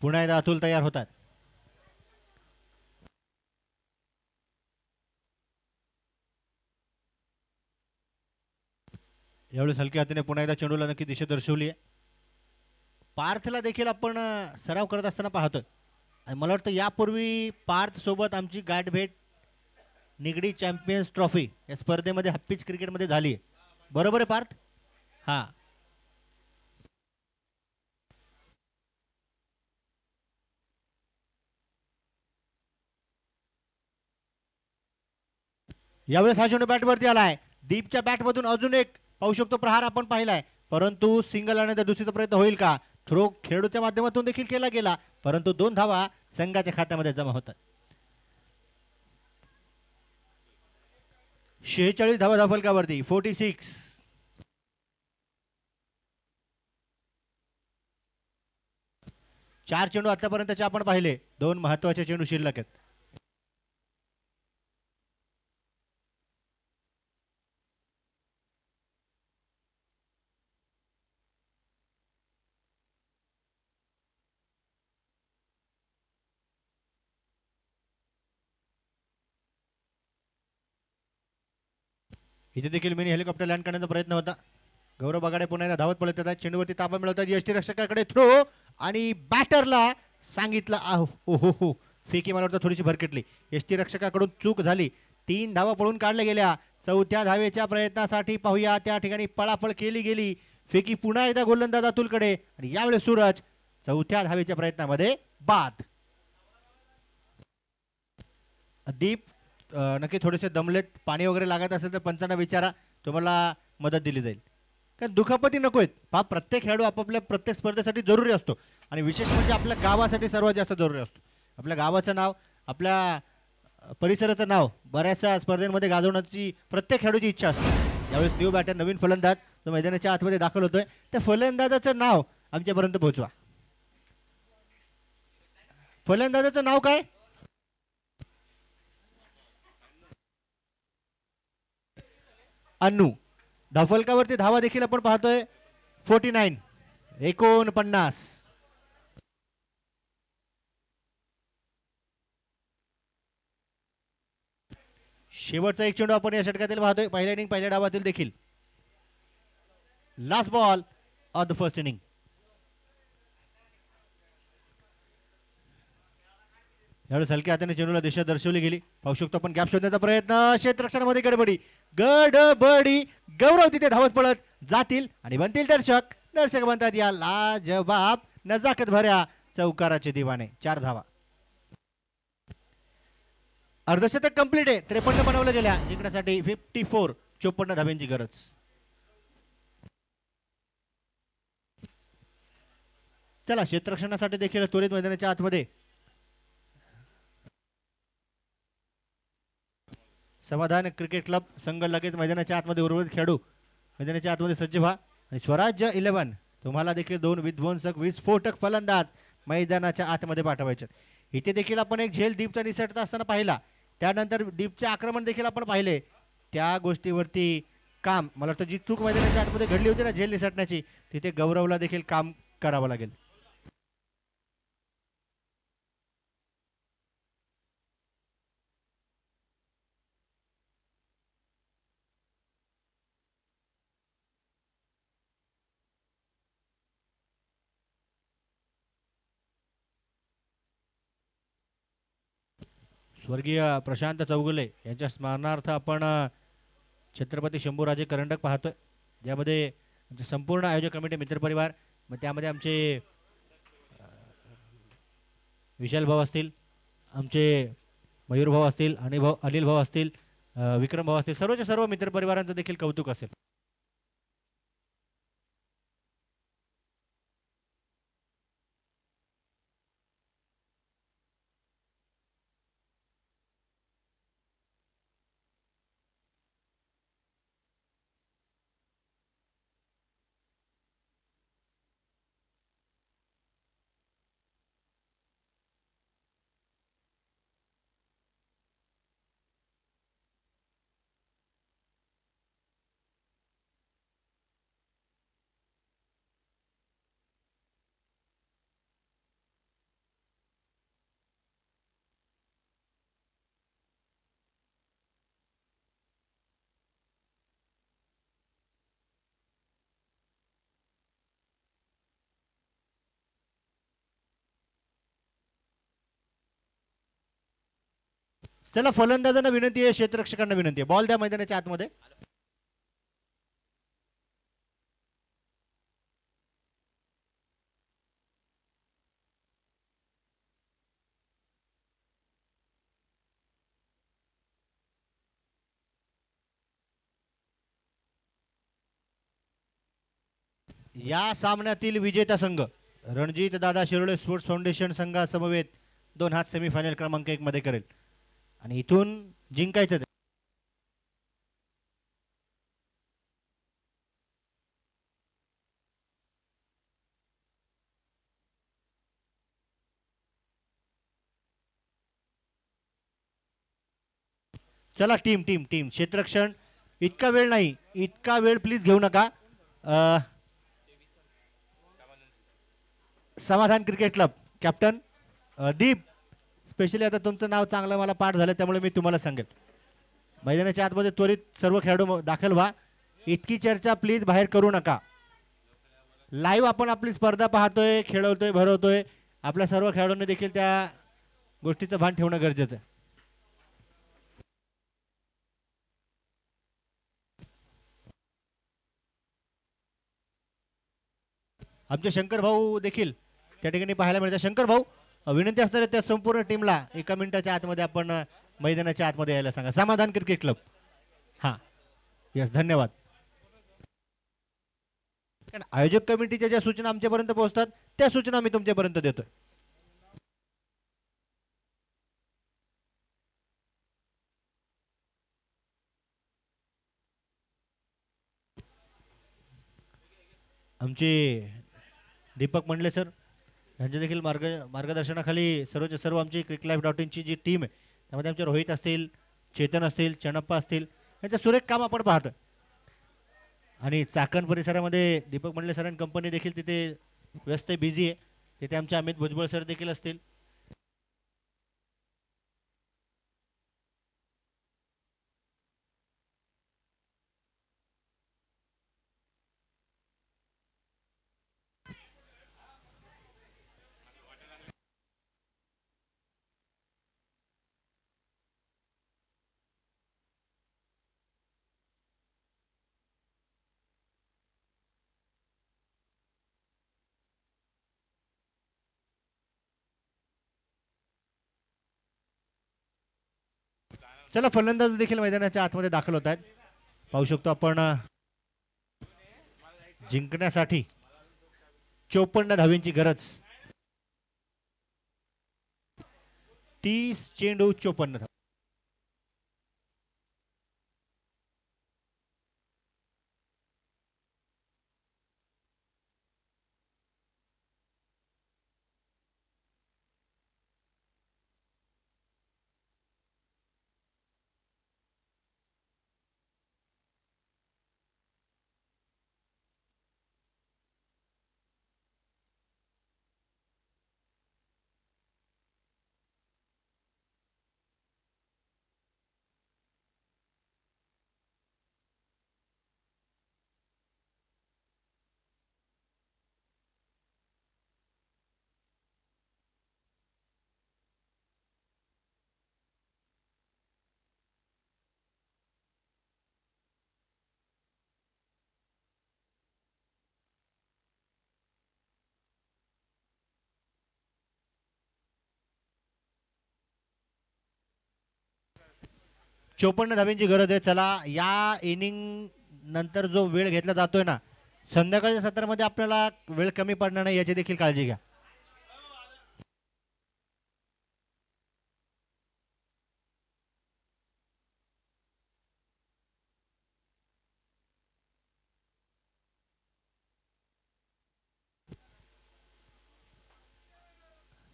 पुन्हा एकदा अतुल तयार होतात. यावेळेस हलक्या हाताने पुन्हा एकदा चेंडूला नक्की दिशा दर्शवली आहे. पार्थला देखील आपण सराव करत असताना पाहतोय आणि मला वाटतं यापूर्वी पार्थ सोबत आमची गाठभेट निगडी चॅम्पियन्स ट्रॉफी या स्पर्धेमध्ये हप्पीच क्रिकेटमध्ये झाली आहे. बरोबर आहे पार्थ? हां. यावेळेस हा चेंडू बॅटवरती आलाय. दीपच्या बॅटमधून अजून एक पाहू शकतो प्रहार आपण पाहिलाय, परंतु सिंगल आणि दुसरीचा प्रयत्न होईल का? थ्रो खेळूच्या माध्यमातून देखील केला गेला, परंतु 2 धावा संघाच्या खात्यामध्ये जमा होतात. 46 धावा धावफलकावरती 46. चार चेंडू आतापर्यंतचे आपण पाहिले, 2 महत्वाचे चेंडू शिल्लक आहेत. इथे देखील मिनी हेलिकॉप्टर लँड करण्याचा प्रयत्न होता. गौरव बगाडे पुन्हा एकदा धावत पळत येतात. चेंडूवरती ताबा मिळवतात. यष्टी रक्षकाकडे थ्रो आणि बॅटरला सांगितलं हो हो हो, फेकी मला वाटतं थोडीशी भरकटली. यष्टी रक्षकाकडून चूक झाली. 3 धावा पळून काढल्या गेल्या. चौथ्या धावेच्या प्रयत्नासाठी पाहूया, त्या ठिकाणी पळापळ केली गेली. फेकी पुन्हा एकदा गोलंदाज अतुलकडे आणि यावेळेस सूरज चौथ्या धावेच्या प्रयत्नामध्ये बाद. दीप नक्की थोडेसे दमलेत, पाणी वगैरे लागत असेल तर पंचांना विचारा, तुम्हाला मदत दिली जाईल. कारण दुखापती नको आहेत. हा प्रत्येक खेळाडू आपापल्या प्रत्येक स्पर्धेसाठी जरुरी असतो आणि विशेष म्हणजे आपल्या गावासाठी सर्वात जास्त जरुरी असतो. आपल्या गावाचं नाव, आपल्या परिसराचं नाव बऱ्याचशा स्पर्धेमध्ये गाजवण्याची प्रत्येक खेळाडूची इच्छा असते. यावेळेस न्यू बॅटर नवीन फलंदाज जो मैदानाच्या आतमध्ये दाखल होतोय, त्या फलंदाजाचं नाव आमच्यापर्यंत पोहोचवा. फलंदाजाचं नाव काय? अन्नू. धावफलकावरती धावा देखील आपण पाहतोय 49, 49. शेवटचा एक चेंडू आपण या षटकातील पाहतोय, पहिल्या इनिंग पहिल्या डावातील देखील. Last ball of the first inning. यावेळेस हलक्या हाताने चेंडूला दिशा दर्शवली गेली. पाहू शकतो आपण गॅप शोधण्याचा प्रयत्न, क्षेत्ररक्षणामध्ये गडबडी गडबडी. गौरव तिथे धावत पळत जातील आणि बनतील दर्शक. दर्शक बनतात या लाजवाब नजाकत भऱ्या चौकाराचे दिवाने. 4 धावा. अर्धशतक कंप्लीट आहे. 53 बनवल्या गेल्या. जिंकण्यासाठी 54, 54 धाब्यांची गरज. चला, क्षेत्ररक्षणासाठी देखील त्वरित मैदानाच्या आतमध्ये समाधान क्रिकेट क्लब संघ लगेच मैदानाच्या आतमध्ये उर्वरित खेळाडू मैदानाच्या आतमध्ये सज्ज व्हा. आणि स्वराज्य 11 तुम्हाला देखील 2 विध्वंसक विस्फोटक फलंदाज मैदानाच्या आतमध्ये पाठवायचे. इथे देखील आपण एक झेल दीपचा निसटता असताना पाहिला, त्यानंतर दीपचे आक्रमण देखील आपण पाहिले. त्या गोष्टीवरती काम, मला वाटतं जी चूक मैदानाच्या आतमध्ये घडली होती ना झेल निसटण्याची, तिथे गौरवला देखील काम करावं लागेल. स्वर्गीय प्रशांत चौगुले यांच्या स्मरणार्थ आपण छत्रपती शंभूराजे करंडक पाहतोय, ज्यामध्ये आमचे संपूर्ण आयोजक कमिटी मित्रपरिवार, मग त्यामध्ये आमचे विशाल भाऊ असतील, आमचे मयूर भाऊ असतील, आणि भाऊ अनिल भाऊ असतील, विक्रम भाऊ असतील, सर्वच्या सर्व मित्रपरिवारांचं देखील कौतुक असेल. चला फलंदाजांना विनंती आहे, क्षेत्ररक्षकांना विनंती आहे, बॉल द्या मैदानाच्या आतमध्ये. या सामन्यातील विजेता संघ रणजित दादा शिरोळे स्पोर्ट्स फाउंडेशन संघासमवेत 2 हात सेमीफायनल क्रमांक 1 मध्ये करेल आणि इथून जिंकायचं. चला टीम टीम टीम क्षेत्ररक्षण, इतका वेळ नाही, इतका वेळ प्लीज घेऊ नका. समाधान क्रिकेट क्लब कॅप्टन दीप, स्पेशली आता तुमचं नाव चांगलं मला पाठ झालं त्यामुळे मी तुम्हाला सांगेल. मैदानाच्या आतमध्ये त्वरित सर्व खेळाडू दाखल व्हा. इतकी चर्चा प्लीज बाहेर करू नका. लाईव्ह आपण आपली स्पर्धा पाहतोय, खेळवतोय, भरवतोय. आपल्या सर्व खेळाडूंनी देखील त्या गोष्टीचं भान ठेवणं गरजेचं आहे. आमचे शंकर भाऊ देखील त्या ठिकाणी पाहायला मिळतात. शंकर भाऊ, विनंती असणार त्या संपूर्ण टीमला 1 मिनिटाच्या आतमध्ये आपण मैदानाच्या आतमध्ये यायला सांगा. समाधान क्रिकेट क्लब. हां, यस, धन्यवाद. आयोजक कमिटीच्या ज्या सूचना आमच्यापर्यंत पोहोचतात त्या सूचना मी तुमच्यापर्यंत देतोय. आमचे दीपक मंडले सर यांच्या देखील मार्गदर्शनाखाली सर्वच्या सर्व आमची cricklife.in जी टीम आहे त्यामध्ये आमचे रोहित असतील, चेतन असतील, चणप्पा असतील, यांचं सुरेख काम आपण पाहतो. आणि चाकण परिसरामध्ये दीपक मंडले सर आणि कंपनी देखील तिथे व्यस्त बिझी आहे. तिथे आमचे अमित भुजबळ सर देखील असतील. चला फलंदाज देखील मैदानाच्या आतमध्ये दाखल होत आहेत. पाहू शकतो आपण जिंकण्यासाठी 54 धावींची गरज. 30 चेंडू 54 धाव. चोपन्न धाब्यांची गरज आहे. चला या इनिंग नंतर जो वेळ घेतला जातोय ना, संध्याकाळच्या सत्रामध्ये आपल्याला वेळ कमी पडणार नाही याची देखील काळजी घ्या.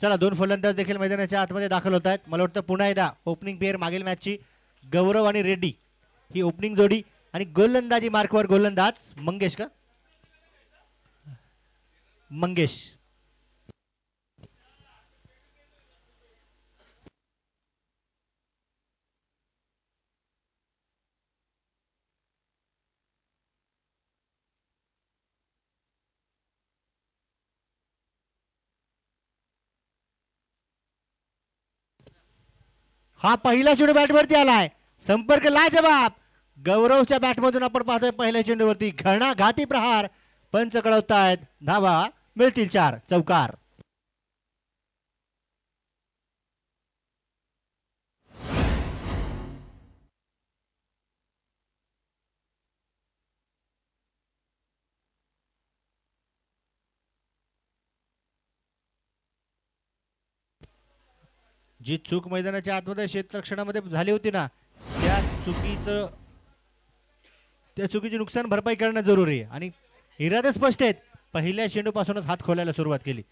चला 2 फलंदाज देखील मैदानाच्या आतमध्ये दाखल होत आहेत. मला वाटतं पुन्हा एकदा ओपनिंग पेअर मागील मॅचची गौरव आणि रेड्डी ही ओपनिंग जोडी आणि गोलंदाजी मार्कवर गोलंदाज मंगेश का मंगेश. हा पहिला चेंडू बॅटवरती आलाय. संपर्क लाजवाब. गौरवच्या बॅटमधून आपण पाहतोय पहिल्या चेंडूवरती घणाघाती प्रहार. पंच कळवतायत धावा मिळतील 4. चौकार. जी चूक मैदानाच्या आतमध्ये क्षेत्ररक्षणामध्ये झाली होती ना, त्या चुकीचं त्या चुकीची नुकसान भरपाई करणं जरुरी आहे आणि इरादे स्पष्ट आहेत. पहिल्या चेंडूपासूनच हात खोलायला सुरुवात केली.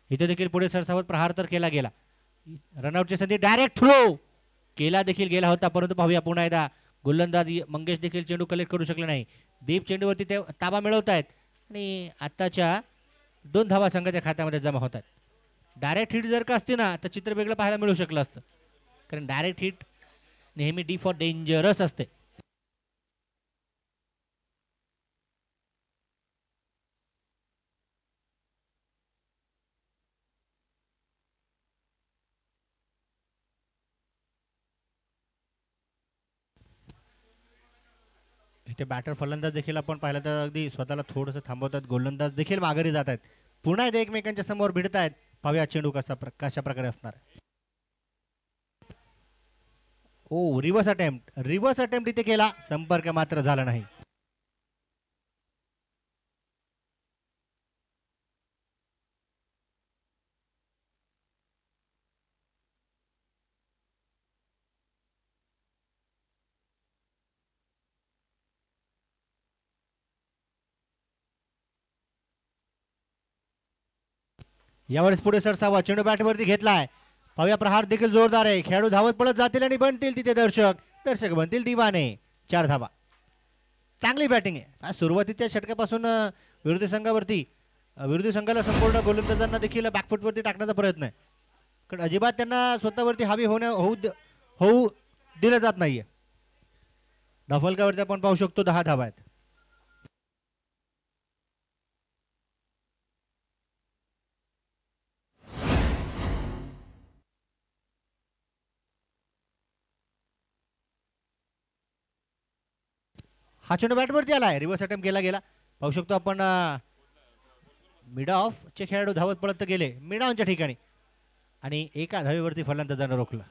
इथे देखील पुढे सरसावत प्रहार तर केला गेला. रनआउटची संधी डायरेक्ट थ्रो केला देखील गेला होता, परंतु पाहूया पुन्हा एकदा गोलंदाज मंगेश देखील चेंडू कलेक्ट करू शकले नाही. दीप चेंडूवरती ते ताबा मिळवत आहेत आणि आताच्या 2 धावा संघाच्या खात्यामध्ये जमा होत आहेत. डायरेक्ट हिट जर का असते ना तर चित्र वेगळं पाहायला मिळू शकलं असतं, कारण डायरेक्ट हिट नेहमी डी फॉर डेंजरस असते. इथे बॅटर फलंदाज देखील आपण पाहिलं तर अगदी स्वतःला थोडंसं थांबवतात. गोलंदाज देखील माघारी जात आहेत. पुन्हा एकदा एकमेकांच्या समोर भिडत आहेत. पाहूया चेंडू कशा प्रकारे असणार. ओ रिव्हर्स अटेम्प्ट इथे केला, संपर्क मात्र झाला नाही. यावेळेस पुढे सरसावा चेंडू बॅटवरती घेतलाय. पाहूया प्रहार देखील जोरदार आहे. खेळाडू धावत पळत जातील आणि बनतील तिथे दर्शक बनतील दिवाने. 4 धावा. चांगली बॅटिंग आहे. सुरुवातीच्या षटकापासून विरोधी संघाला संपूर्ण गोलंदाजांना देखील बॅकफुटवरती टाकण्याचा प्रयत्न आहे, कारण अजिबात त्यांना स्वतःवरती हावी होऊ दिलं जात नाहीये. धावफलकावरती आपण पाहू शकतो 10 धावा आहेत. हा चेंडू बॅटवरती आलाय. रिव्हर्स अटेम्प्ट केला गेला. पाहू शकतो आपण मिड ऑफ चे खेळाडू धावत पळत गेले मिड ऑनच्या ठिकाणी आणि एका धावेवरती फलंदाजांना रोखलं.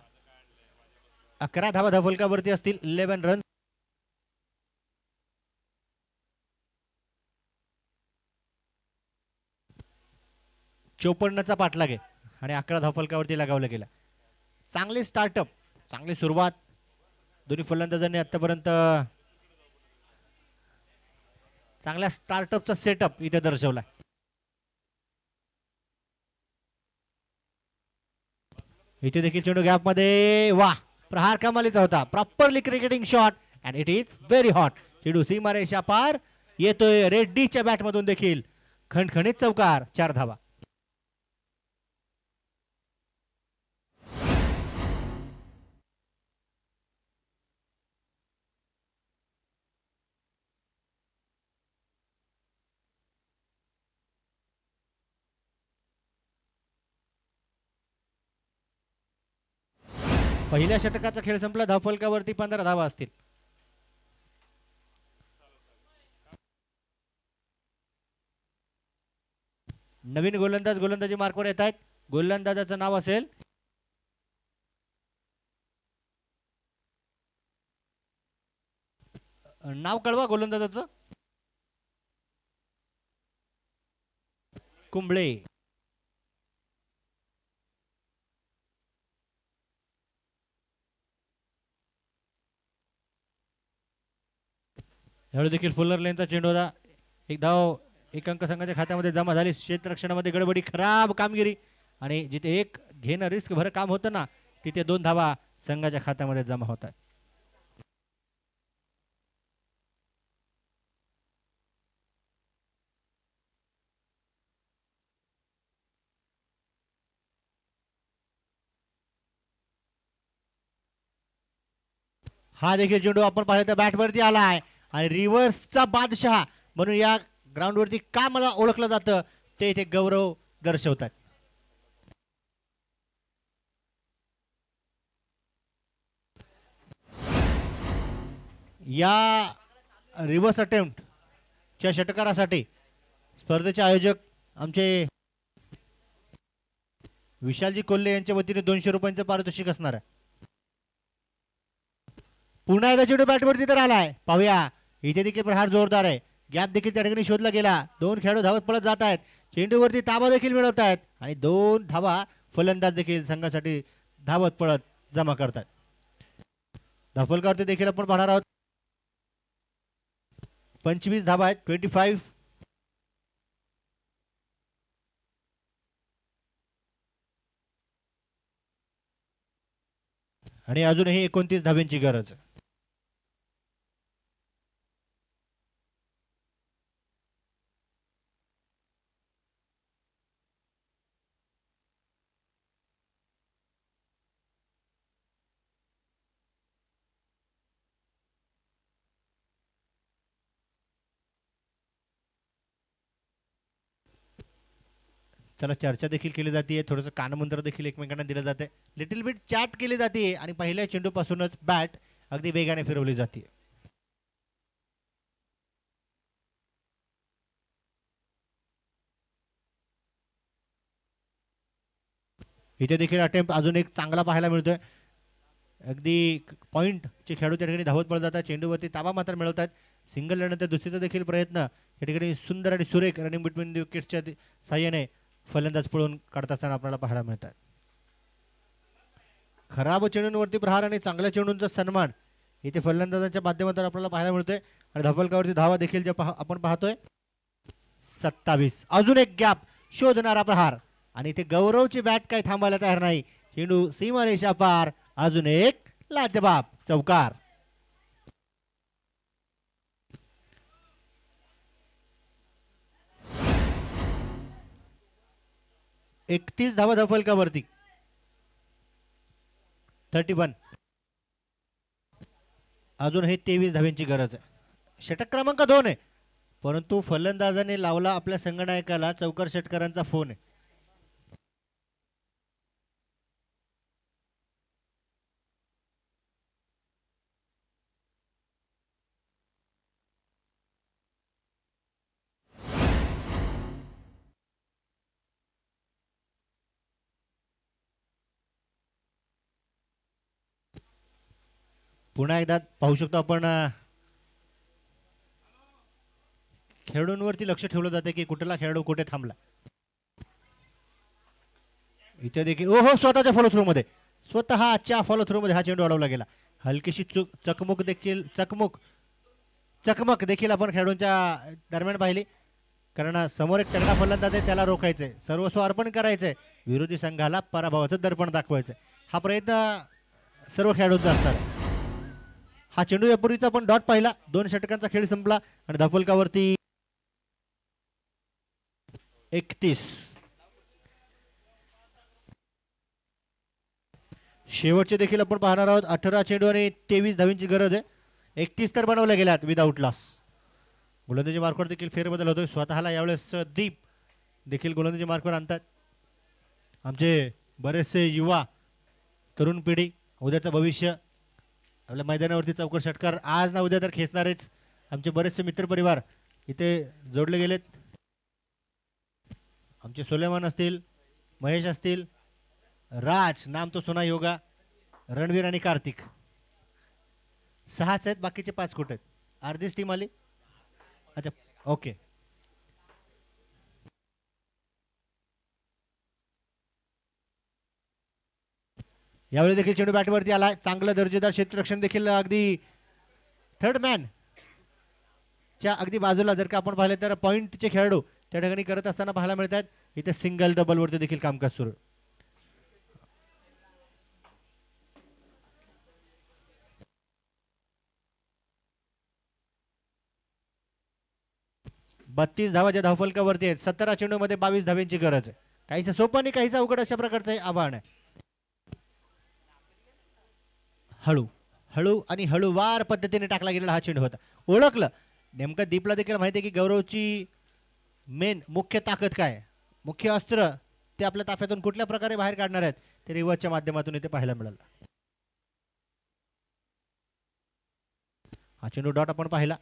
11 धावा धावफलकावरती असतील. 11 रन. चा पाठलाग आहे आणि 11 धावफलकावरती लगावलं गेलं. चांगली स्टार्टअप, चांगली सुरुवात दोन्ही फलंदाजांनी आतापर्यंत. चांगल्या स्टार्टअपचा सेटअप इथे दर्शवला. इथे देखील चेंडू गॅप मध्ये वाह, प्रहार कमालीचा होता. Properly cricketing shot and it is very hot. चेंडू सीमारेषा पार येतोय. रेड्डीच्या बॅट मधून देखील खणखणीत चौकार. 4 धावा. पहिल्या षटकाचा खेळ संपला. धावफलकावरती 15 धावा असतील. नवीन गोलंदाज गोलंदाजी मार्कवर येत आहेत. गोलंदाजाचं नाव असेल नाव कळवा गोलंदाजाचं. कुंबळे. खेळाडू देखील फुलर लेनचा चेंडू होता. एक धाव एक अंक संघाच्या खात्यामध्ये जमा झाली. क्षेत्ररक्षणामध्ये गडबडी, खराब कामगिरी आणि जिथे एक घेणं रिस्क भर काम होतं ना, तिथे 2 धावा संघाच्या खात्यामध्ये जमा होतात. हा देखील चेंडू आपण पाहिलं तर बॅटवरती आलाय आणि रिव्हर्सचा बादशहा म्हणून या ग्राउंडवरती का मला ओळखलं जातं ते इथे गौरव दर्शवतात. या रिव्हर्स अटेम्प्ट च्या षटकारासाठी स्पर्धेचे आयोजक आमचे विशालजी कोल्हे यांच्या वतीने 200 रुपयांचं पारितोषिक असणार आहे. पुन्हा एकदा चेंडू बॅटवरती तर आलाय, पाहूया इथे देखील प्रहार जोरदार आहे. गॅप देखील त्या ठिकाणी शोधला गेला. 2 खेळाडू धावत पळत जात आहेत. चेंडूवरती ताबा देखील मिळवत आहेत आणि 2 धावा फलंदाज देखील संघासाठी धावत पळत जमा करतात. धावफलकावरती देखील आपण पाहणार आहोत. 25 धावा आहेत, 25. आणि अजूनही 29 धाव्यांची गरज. चला चर्चा देखील केली जाते, थोडंसं कानमंत्र देखील एकमेकांना दिलं जाते, लिटिल बिट चॅट केली जाते आणि पहिल्या चेंडूपासूनच बॅट अगदी वेगाने फिरवली जाते. इथे देखील अटेम्प्ट अजून एक चांगला पाहायला मिळतोय. अगदी पॉइंटचे खेळाडू त्या ठिकाणी धावत पडत जातात, चेंडूवरती ताबा मात्र मिळवतात. सिंगल लढण्याचा दुसरीचा देखील प्रयत्न या ठिकाणी सुंदर आणि सुरेख रनिंग बिटवीन द विकेट्सच्या साह्याने फलंदाज पळून काढत असताना आपल्याला पाहायला मिळतात. खराब चेंडूंवरती प्रहार आणि चांगल्या चेंडूंचा सन्मान इथे फलंदाजांच्या माध्यमातून आपल्याला पाहायला मिळतोय. आणि धावफलकावरती धावा देखील जे आपण पाहतोय 27. अजून एक गॅप शोधणारा प्रहार आणि इथे गौरवची बॅट काही थांबायला तयार नाही. चेंडू सीमारेषा पार, अजून एक लाजवाब चौकार. एकतीस धावा धावफलकावरती, 31. अजूनही 23 धाव्यांची गरज आहे. षटक क्रमांक 2 आहे, परंतु फलंदाजाने लावला आपल्या संगणकाला चौकार षटकारांचा फोन आहे. पुन्हा एकदा पाहू शकतो आपण, खेळाडूंवरती लक्ष ठेवलं जाते की कुठला खेळाडू कुठे थांबला. इथे देखील ओहो, स्वतःच्या फॉलो थ्रू मध्ये, स्वतःच्या फॉलो थ्रू मध्ये हा चेंडू अडवला गेला. हलकीशी चकमक देखील आपण खेळाडूंच्या दरम्यान पाहिली, कारण समोर एक तगडा फलंदाज आहे, त्याला रोखायचंय, सर्वस्व अर्पण करायचंय, विरोधी संघाला पराभवाचं दर्पण दाखवायचंय. हा प्रयत्न सर्व खेळाडूंचा असणार. हा चेंडू यापूर्वीचा आपण डॉट पाहिला, 2 षटकांचा खेळ संपला आणि धावफलकावरती 31. शेवटचे देखील आपण पाहणार आहोत. 18 चेंडू आणि 23 धावींची गरज आहे. 31 तर बनवल्या गेल्यात विदाउट लॉस. गोलंदाजी मार्कवर देखील फेरबदल होतोय. स्वतःला यावेळेस दीप देखील गोलंदाजी मार्कवर आणतात आमचे बरेचसे युवा तरुण पिढी. उद्याचं भविष्य आपल्या मैदानावरती चौकार षटकार आज ना उद्या तर खेचणारेच. आमचे बरेचसे मित्रपरिवार इथे जोडले गेलेत. आमचे सुलेमान असतील, महेश असतील, राज नाम तो सुना योगा, रणवीर आणि कार्तिक 6च आहेत, बाकीचे 5 कुठे आहेत? अर्धीच टीम आली. अच्छा, ओके. यावेळी देखील चेंडू बॅटवरती आला. चांगलं दर्जेदार क्षेत्ररक्षण देखील अगदी थर्ड मॅन च्या अगदी बाजूला जर का आपण पाहिले तर पॉइंटचे खेळाडू त्या ठिकाणी करत असताना पाहायला मिळतात. इथे सिंगल डबल वरती देखील कामकाज सुरू. बत्तीस धावा ज्या धावफलकावरती आहेत. 17 चेंडू मध्ये 22 धाव्यांची गरज आहे. काहीच सोपं आणि काहीच अवघड अशा प्रकारचं आव्हान आहे. हळू हळू आणि हळूवार पद्धतीने टाकला गेलेला हा चेंडू होता. ओळखलं नेमकं दीपला देखील माहिती आहे की गौरवची मेन मुख्य ताकद काय, मुख्य अस्त्र ते आपल्या ताफ्यातून कुठल्या प्रकारे बाहेर काढणार आहेत ते रिवर्सच्या माध्यमातून इथे पाहायला मिळालं. हा चेंडू डॉट आपण पाहिला.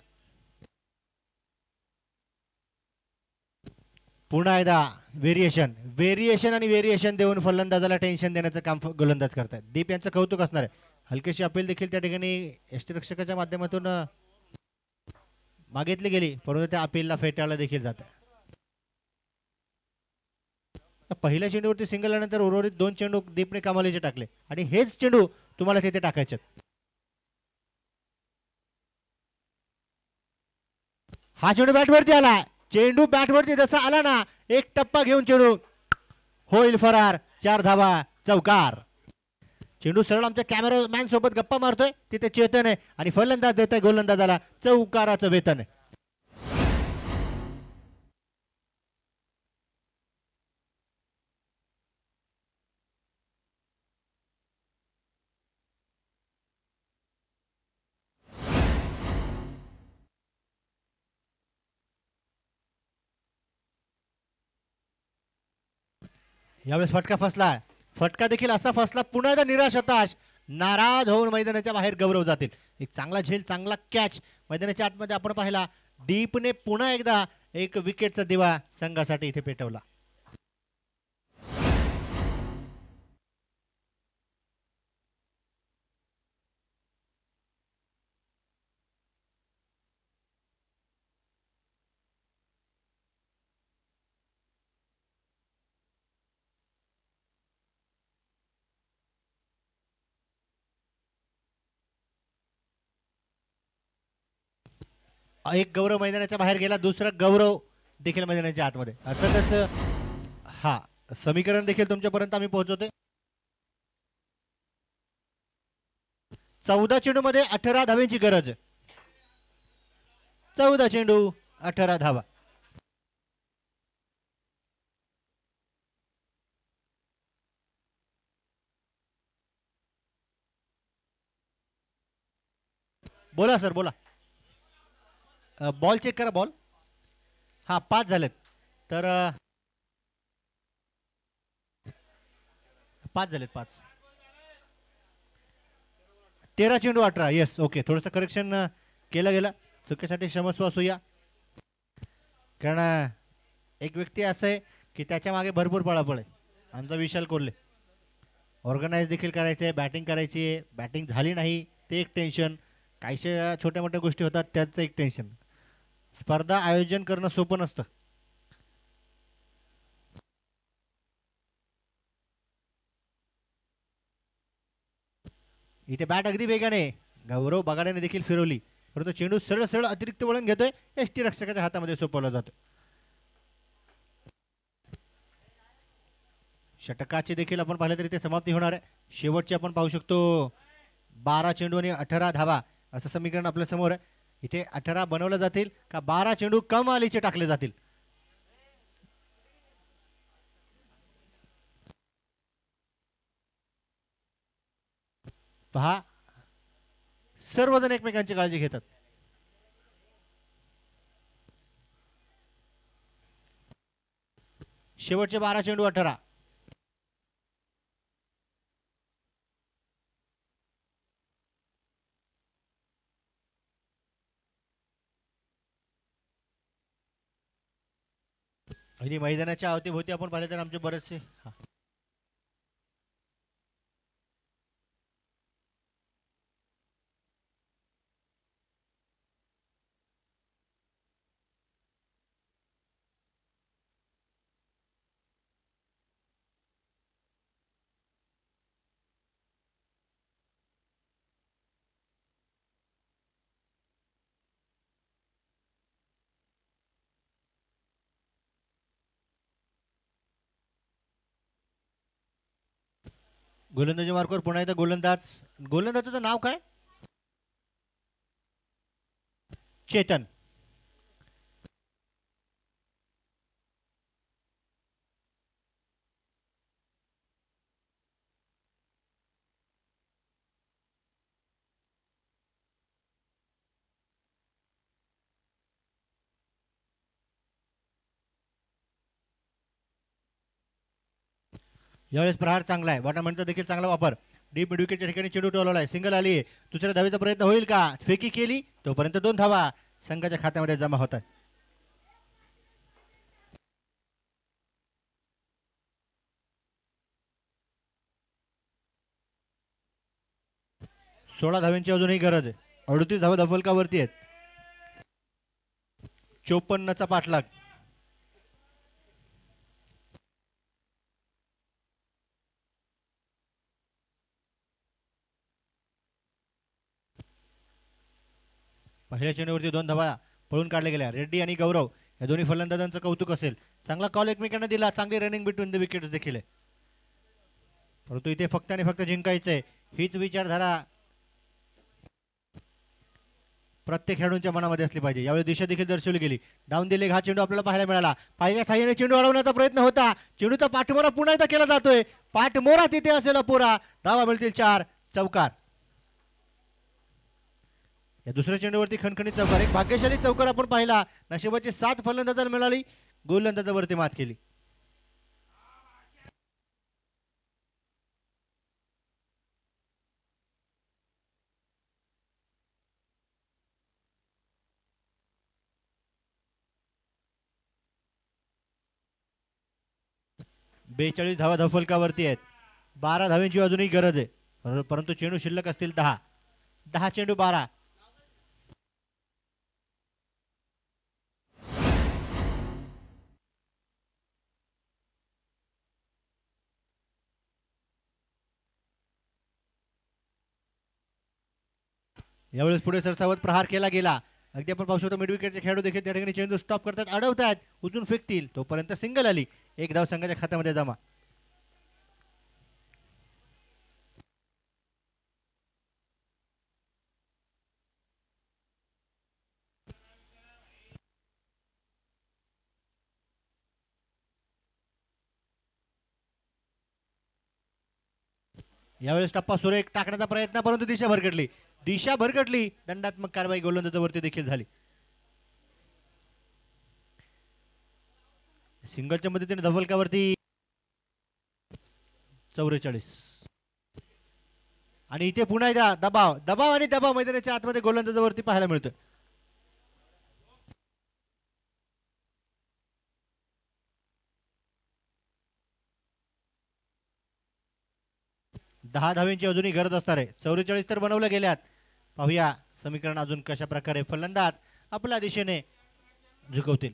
पुन्हा एकदा व्हेरिएशन व्हेरिएशन आणि व्हेरिएशन देऊन फलंदाजाला टेन्शन देण्याचं काम गोलंदाज करतायत. दीप यांचं कौतुक असणार आहे. हलकीशी अपील देखील त्या ठिकाणी यष्टीरक्षकाच्या माध्यमातून मागितली गेली, परंतु त्या अपीलला फेटाळलं देखील जातं. पहिल्या चेंडूवरती सिंगल आल्यानंतर उर्वरित 2 चेंडू दीपने कमालीचे टाकले आणि हेच चेंडू तुम्हाला तिथे टाकायचे. हा चेंडू बॅटवरती आला. चेंडू बॅटवरती जसा आला ना, एक टप्पा घेऊन चेंडू होईल फरार. 4 धावा, चौकार. चेंडू सरळ आमच्या कॅमेरामॅन सोबत गप्पा मारतोय तिथे चेतन आहे आणि फलंदाज देत आहे गोलंदाजाला चौकाराचं वेतन आहे. यावेळेस फटका फसला. फटका देखील असा फसला, पुन्हा एकदा निराश हताश नाराज होऊन मैदानाच्या बाहेर गौरव जातील. एक चांगला झेल, चांगला कॅच मैदानाच्या आतमध्ये आपण पाहिला. डीपने पुन्हा एकदा एक विकेटचा दिवा संघासाठी इथे पेटवला. एक गौरव मैदानाच्या बाहेर गेला, दुसरा गौरव देखील मैदानाच्या आतमध्ये. अर्थातच हा समीकरण देखील तुमच्यापर्यंत आम्ही पोहोचवतोय. 14 चेंडू मध्ये 18 धावेंची गरज. 14 चेंडू 18 धावा. बोला सर बोला. बॉल चेक करा बॉल. हा 5 झालेत तर 5 झालेत 5. 13 चेंडू 18. येस ओके, थोडंसं करेक्शन केलं गेलं, चुकीसाठी क्षमस्व असूया. कारण एक व्यक्ती असं आहे की त्याच्या मागे भरपूर पळापळ आहे. आमचा विशाल कोल्हे ऑर्गनाईज देखील करायचं आहे, बॅटिंग करायची आहे, बॅटिंग झाली नाही ते एक टेन्शन, काहीशा छोट्या मोठ्या गोष्टी होतात त्याचं एक टेन्शन. स्पर्धा आयोजन करणं सोपं नसतं. इथे बॅट अगदी वेगाने गौरव बगाड्याने देखील फिरवली, परंतु चेंडू सरळ सरळ अतिरिक्त वळण घेतोय, एसटी रक्षकाच्या हातामध्ये सोपवला जातो. षटकाची देखील आपण पाहिलं तरी ते समाप्ती होणार आहे. शेवटची आपण पाहू शकतो 12 चेंडू आणि 18 धावा असं समीकरण आपल्या समोर आहे. इथे 18 बनवले जातील का 12 चेंडू कमालीचे टाकले जातील. पहा सर्वजण एकमेकांची काळजी घेतात. शेवटचे 12 चेंडू 18. आणि मैदानाच्या अवतीभोवती आपण पाहिले तर आमचे बरेचसे गोलंदाजी मार्कवर पुन्हा एकदा गोलंदाज. गोलंदाजाचं नाव काय? चेतन. यावेळेस प्रहार चांगला आहे, बॉटमहॅनचा देखील चांगला वापर. डीप मिड विकेटच्या ठिकाणी चेंडू टोलवला आहे, सिंगल आली आहे. दुसऱ्या धावेचा प्रयत्न होईल का? फेकी केली, तोपर्यंत 2 धावा संघाच्या खात्यामध्ये जमा होत आहेत. 16 धाव्यांची अजूनही गरज आहे. 38 धावा धफलकावरती आहेत. 54चा पाठलाग. पहिल्या चेंडूवरती 2 धावा पळून काढल्या गेल्या. रेड्डी आणि गौरव या दोन्ही फलंदाजांचं कौतुक असेल. चांगला कॉल एकमेकांना दिला, चांगली रनिंग बिटवीन द विकेट्स देखील आहे. परंतु इथे फक्त आणि फक्त जिंकायचंय हीच विचारधारा प्रत्येक खेळाडूंच्या मनामध्ये असली पाहिजे. यावेळी दिशा देखील दर्शवली गेली. डाऊन दिले, हा चेंडू आपल्याला पाहायला मिळाला. पाहिजे साह्याने चेंडू अडवण्याचा प्रयत्न होता. चेंडूचा पाठमोरा पुन्हा एकदा केला जातोय. पाठमोरा तिथे असेल अपुरा. धावा मिळतील 4. चौकार. या दुसऱ्या चेंडूवरती खणखणीत चौकार. एक भाग्यशाली चौकार आपण पाहिला. नशिबाची 7 फलंदाजांना मिळाली, गोलंदाजावरती मात केली. बेचाळीस धावा धफलकावरती आहेत. 12 धाव्यांची अजूनही गरज आहे, परंतु चेंडू शिल्लक असतील 10. 10 चेंडू 12. यावेळेस पुढे सरसावत प्रहार केला गेला. अगदी आपण पाहू शकतो मिड विकेटचे खेळाडू देखील त्या ठिकाणी चेंडू स्टॉप करतात, अडवतात, उचलून फेकतील, तोपर्यंत सिंगल आली. 1 धाव संघाच्या खात्यामध्ये जमा. यावेळेस टप्पा सुरेख टाकण्याचा प्रयत्न, परंतु दिशा भरकटली. दिशा भरकटली. दंडात्मक कारवाई गोलंदाजावरती देखील झाली. सिंगलच्या मदतीने धवलकावरती 44. आणि इथे पुन्हा एकदा दबाव दबाव आणि दबाव मैदानाच्या आतमध्ये गोलंदाजावरती पाहायला मिळतोय. दहा धाव्यांची अजूनही गरज असणार आहे. 44 तर बनवल्या गेल्यात. पाहूया समीकरण अजून कशा प्रकारे फलंदाज आपल्या दिशेने झुकवतील.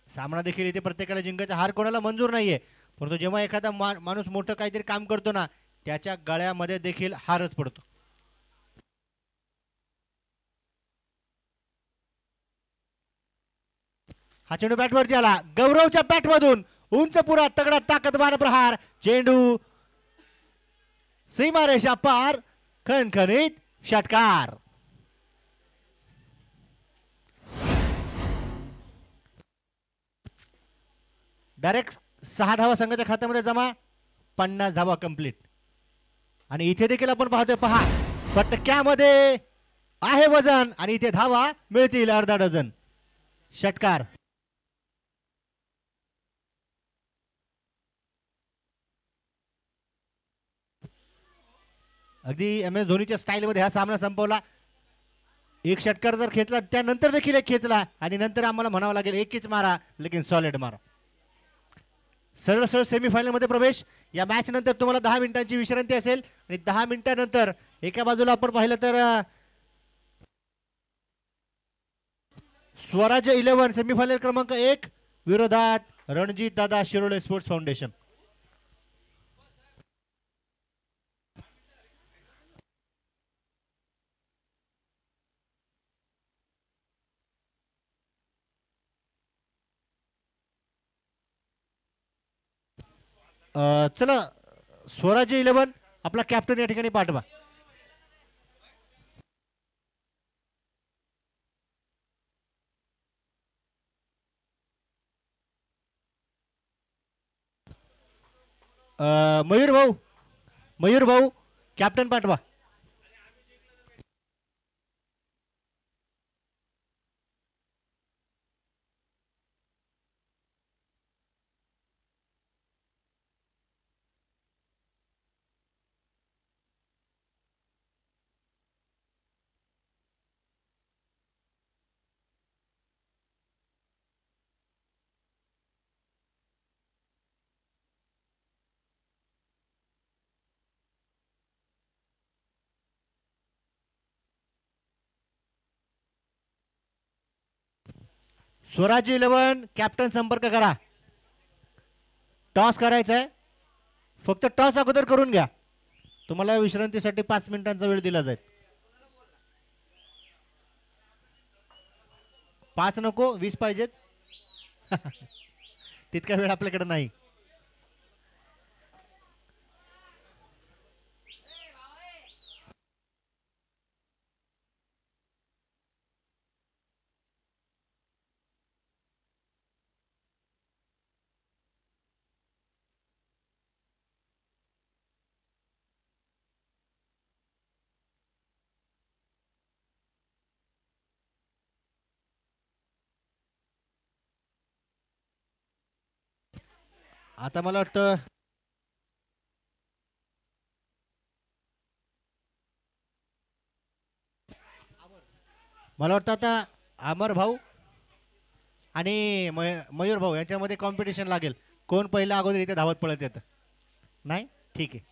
सामना देखील इथे प्रत्येकाला जिंकायचा हार कोणाला मंजूर नाहीये, परंतु जेव्हा एखादा माणूस मोठं काहीतरी काम करतो ना, त्याच्या गळ्यामध्ये देखील हारच पडतो. हा चेंडू बॅटवरती आला. गौरवच्या बॅटमधून उंच पुरा तगडा ताकदवान प्रहार. चेंडू सीमारेषा पार. खणखणीत षटकार. डायरेक्ट 6 धावा संघाच्या खात्यामध्ये जमा. 50 धावा कंप्लीट. आणि इथे देखील आपण पाहतोय, पहा फटक्यामध्ये आहे वजन आणि इथे धावा मिळतील अर्धा डझन. षटकार. अगदी एम एस धोनीच्या स्टाईलमध्ये हा सामना संपवला. एक षटकार जर खेचला त्यानंतर देखील एक खेचला आणि नंतर आम्हाला म्हणावं लागेल एकच मारा, लेकिन सॉलिड मारा. सरळ सरळ सेमीफायनल मध्ये प्रवेश. या मॅच नंतर तुम्हाला 10 मिनिटांची विश्रांती असेल आणि 10 मिनिटांनंतर एका बाजूला आपण पाहिलं तर स्वराज्य 11 सेमीफायनल क्रमांक 1 विरोधात रणजित दादा शिरोळे स्पोर्ट्स फाउंडेशन. चला स्वराज्य 11 आपला कॅप्टन या ठिकाणी पाठवा. मयूर भाऊ, मयूर भाऊ कॅप्टन पाठवा. स्वराज्य 11 कॅप्टन संपर्क करा. टॉस करायचा आहे. फक्त टॉस अगोदर करून घ्या. तुम्हाला विश्रांतीसाठी 5 मिनिटांचा वेळ दिला जाईल. 5 नको 20 पाहिजेत. तितका वेळ आपल्याकडे नाही. आता मला वाटतं आता अमर भाऊ आणि मयूर भाऊ यांच्यामध्ये कॉम्पिटिशन लागेल. कोण पहिला अगोदर इथे धावत पळत येतं. नाही ठीक आहे.